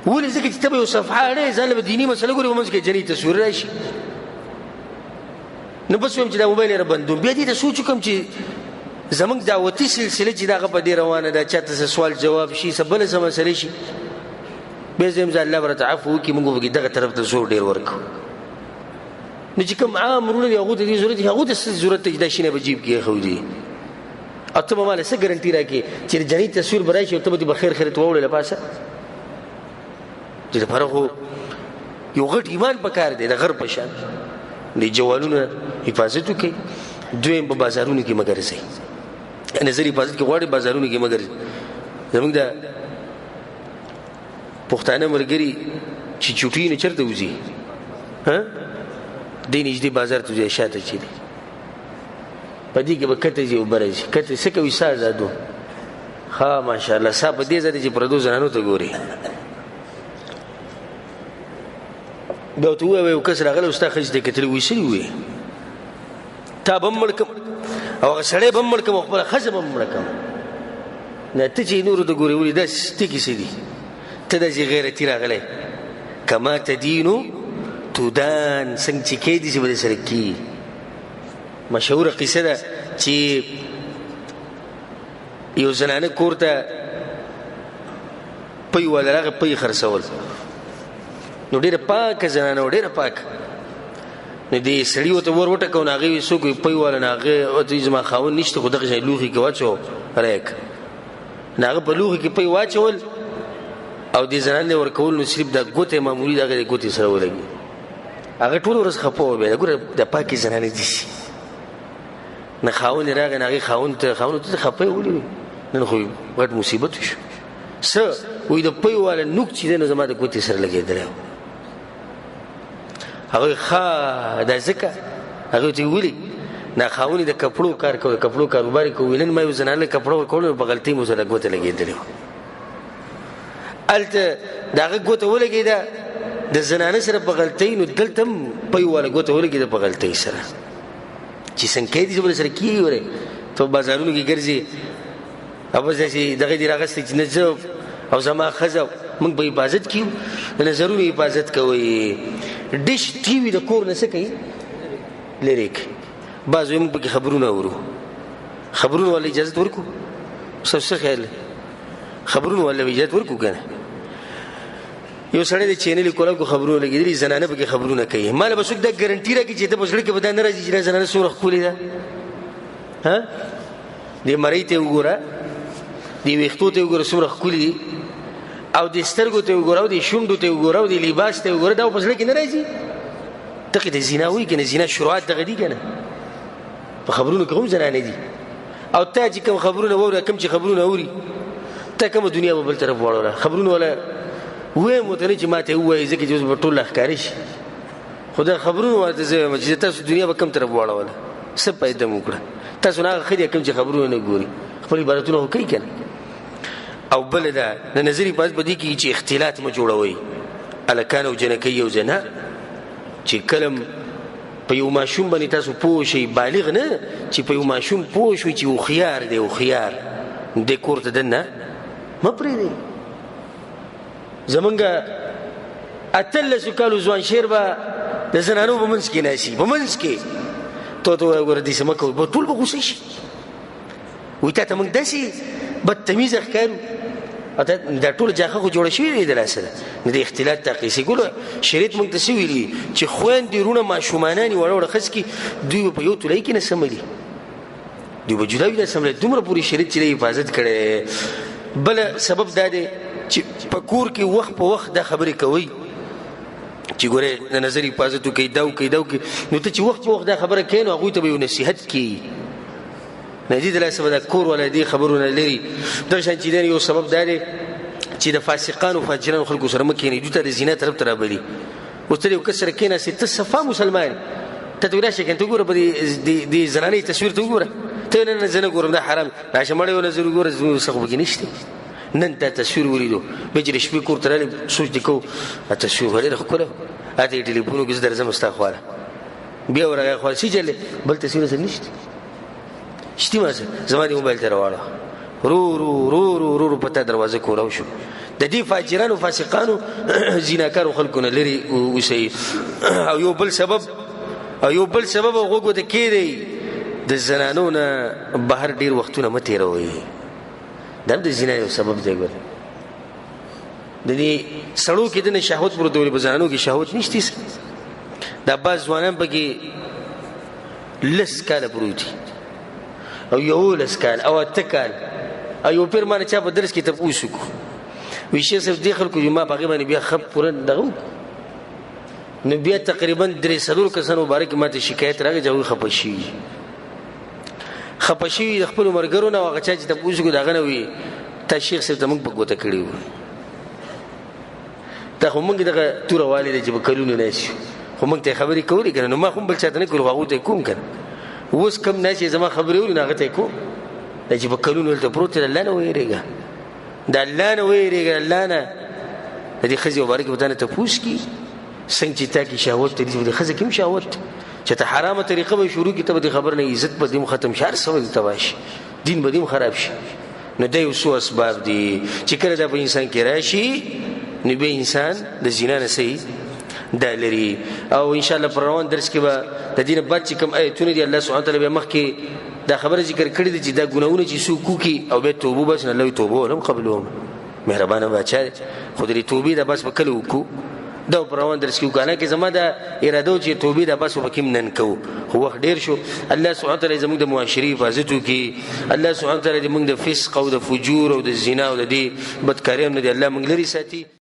ولې ځکه چې ته به یو صفحه اړې ځان له به دیني مسله ګورې په منځ کې جنۍ تصویر راشي نو بس وایم چې دا موبایل یې رابندوم بیا دې ته سوچ وکړم چې زموږ دعوتي سلسله چې دغه په دې روانه ده چاته څه سوال جواب شي څه بله څه مسلې شي بیا زه یم زه الله به راته عفو وکړي موږ به دغه طرف ته زور ډېر ورکړو نو چې کوم عام وروڼه دي هغو ته دې ضرورت دي هغو ته څه ضرورت دی چې دا شینه به جیب کې ایښودي او ته به ماله څه ګرنټي راکړې چې د جنۍ تصویر به راشي او ته به دې به خیر خیرت واوړې له پاسه دې لپاره خو یو غټ ایمان پکار دی د غر په شان د جوالونه حفاظت وکړئ دویم په بازارونو کې مه ګرځئ نظر حفاظت کې غواړئ بازارونو کې مه ګرځئ زموږ د پښتانه ملګري چې چوټي نه چېرته وځي دې نږدې بازار ته ځي شاته چې دی په دې کې به کته ځي او بره ځي کته څه کوي سا زادو ښه ماشاءالله سا په دې ځای دی چې پردو زنانو ته ګوري بیا ورته ووایه یو کس راغلی ستا ښځې ته یې کتلي وایي څه دي ووایي تا به هم مړ کړم او هغه سړی به هم مړ کړم او خپله ښځه به هم مړه کړم نه ته چې نورو ته ګورې ولې داسې ټکي څه دي ته داسې غیرتي راغلی کما تدینو تودان څنګه چې کې دي چې به دې سره کېږي مشهوره قصه ده چې یو زنانه کور ته پی والا راغی پی خرڅول نو ډېره پاکه زنانه وه ډېره پاکه نو دې سړي ورته ور وټکو نو هغې وایي څوک وایي پی والا نو هغې ورته وایي زما خاوند نشته خو دغه شی لوښي کې واچو ریک نو هغه په لوښي کې پی واچول او دې زنانې ورکول نو صرف دا ګوتې معمولي د هغې د ګوتې سره ولګي هغه ټوله ورځ خفه وه بیا ګوره د پاکې زنانې دي شي نه خاوند یې راغی نه هغې خاوند ته ته خفه یې ولې وي نن خو غټ مصیبت وشو څه وایي د پی والا نوک چې دی نو زما د ګوتې سره لګېدلی و هغوی ښه دا ځکه هغې ورته ولې نه خاوند یې د کپړو کار کوي د کپړو کاروبار یې کوي نن ما یو زنانه له کپړو ورکولو په غلطۍ مو سره ګوته لګېدلې وه هلته د هغه ګوته ولګېده د زنانه سره په غلطۍ نو دلته هم پی والا ګوته ولګېده په غلطۍ سره چې څنګه کوي دي چې بله سره کېږي ورې ته په بازارونو کې ګرځې او بس داسې دغه دې راغستی چې نه زه او زما ښځه موږ به حفاظت کیو د نظرونو حفاظت کوئ ډش ټي وي د کور نه څه کوي لرې کوي بعض وایي موږ پکې خبرونه اورو خبرونو والا اجازت ورکړو څه خیال دی خبرونو والا اجازت ورکړو که نه یو سړی د چینل کولا کو خبرونه لګېدلي زنانه پکې خبرونه کوي ما له به څوک دا ګرنټي راکړي چې ته په زړه کې به دا نه راځي چې دا زنانه څومره ښکلې ده دې مړی ته وګوره دې ویښتو ته وګوره څومره ښکلي دي او دې سترګو ته وګوره او دې شونډو ته وګوره او دې لباس ته وګوره دا په زړه کې نه راځي دغه د زنا وایي که نه زنا شروعات دغه دي که نه په خبرونو کې هم زنانې دي او تا چې کوم خبرونه واوره کوم چې خبرونه اوري تا کومه دنیا به بل طرف واړوله خبرونه والا ووایم ورته نه چې ما ته ووایي ځکه چې اوس به ټول ښکاري شي خو دا خبرونه ورته زه وایم چې تاسو دنیا به کوم طرف واړوله څه پیدا مو کړه تاسو نه هغه ښه دي کوم چې خبرونه نه ګوري خپل عبادتونه خو کوي که نه او بله ده د نظري په دې کې چې اختلاط مه جوړوئ هلکان او جنکۍ یو ځای نه چې کله په یو ماشوم باندې تاسو پوه شئ بالغ نه چې په یو ماشوم پوه شوئ چې هوښیار دی هوښیار دې کور ته دننه مه پرېږدئ زمونږ 18 کالو ځوان شیر به د زنانو په منځ کې ناسي په منځ کې ته وایه ګوره داسې مه کوئ ټول به غوسه شي وایي تا ته موږ داسې بدتمیزه ښکارو دا ټول جاخه خو جوړه شوې دی د لاسه نه د اختلاط تقیسي ګوره شریعت موږ ته څه ویلي چې خویندې وروڼه ماشومانان یې وړه وړه ښځې کې دوی به په یو تولۍ کې نه سملي دوی به جدا وي نه سملي دومره پورې شریعت چې د حفاظت کړی بله سبب دا دی چې په کور کې وخت په وخت دا خبرې کوئ چې ګوره د نظر حفاظت وکړئ دا وکړئ دا وکړئ نو ته چې وخت په وخت دا خبره کوې نو هغوی ته به یو نصیحت کیي نه دې د لاسه به دا کور والا دې خبرونه لري دغه شان چې یو سبب دا دی چې د فاسقانو فاجرانو خلکو سره مه کښېنئ دوی ته د زنا طرف ته رابلي اوس ته د یو کس سره کښېناستې ته صفا مسلمان ته ته راشه ته وګوره په دې زنانۍ تصویر ته وګوره ته نه زه نه ګورم دا حرام راشه مړی یو نظر وګوره زموږ څه خو پکې نشته نن تا تصویر ولیدو بیا چې د شپې کور ته راغلې سوچ دې کوو تصویر خو ډېره ښکله اته یې ټلیفون وکړي زه درځم ستا خواله بیا ورغی خواله څه چلې بل تصویر سره نشته شتي ما زما دې موبایل ته راواړه رو په تا دروازه کوراو شو د دې فاجرانو فاسقانو زیناکارو خلکو نه لرې اوسئ او یو بل سبب غوږ ورته کېدی د زنانو نه بهر ډېر وختونه مه تېروئ دا هم د زنا یو سبب دی ګوره د دې سړو کې دنه شهوت پروت وي په زنانو کې شهوت نشته دا بعض ځوانان پکې 10 کاله پروت او 11 کال او 8 کال او یو پیر باندې چا په درس کې تپوس وکړو وی شیخ صاحب دې خلکو چې ما په هغې باندې بیا خپ پوره دغه نو بیا تقریبا 300 کسانو مبارک ما ته شکایت راغی چې هغوی خفه شوي د خپلو ملګرو نه او هغه چا چې تپوس وکړو د هغه نه وي تا شیخ صاحب ته موږ په ګوته کړي وو دا خو موږ دغه توره والې ده چې په کلونو ناست یو خو موږ ته یې خبرې کولې که نه نو ما خو هم بل چا ته نه کړو هغو ته یې کوم که نه اوس کم ناست یې زما خبرې اوري نو هغه ته یې کوم دا چې په کلونو هلته پروت دی د الله نه ویرېږه د الله نه ویرېږه الله نه د دې ښځې مبارکې په تا نه تپوس کړي څنګه چې تا کې شهوت ته د ښځې کې هم شهوت چې ته حرامه طریقه به شروع کړي ته به د خبر نه عزت به دې هم ختم شي هر څه به دې تباه شي دین به دې هم خراب شي نو دا یو څو اسباب دي چې کله دا په انسان کې راشي نو بیا انسان د زنا نه صحیح دا لري او انشاءالله پر روان درس کې به د دې نه بعد چې کوم آیتونه دي الله سبحانه وتعالی بیا مخکې دا خبره ذکر کړې ده چې دا ګناهونه چې څوک وکړي او بیا توبه بس نه الله توبه ولهم قبلهم مهربانه بادشاه خو د دې توبې دا بس به کله وکړو دا پر روان درس کې وکړه کې زما دا اراده و چې توبې دا بس به کوم نن کوو خو وخت ډېر شو الله سبحانه وتعالی زموږ د معاشرې حفاظت وکړي الله سبحانه وتعالی زموږ د فسق او د فجور او د زنا او د دې بدکاریو نه دی الله موږ لرې ساتي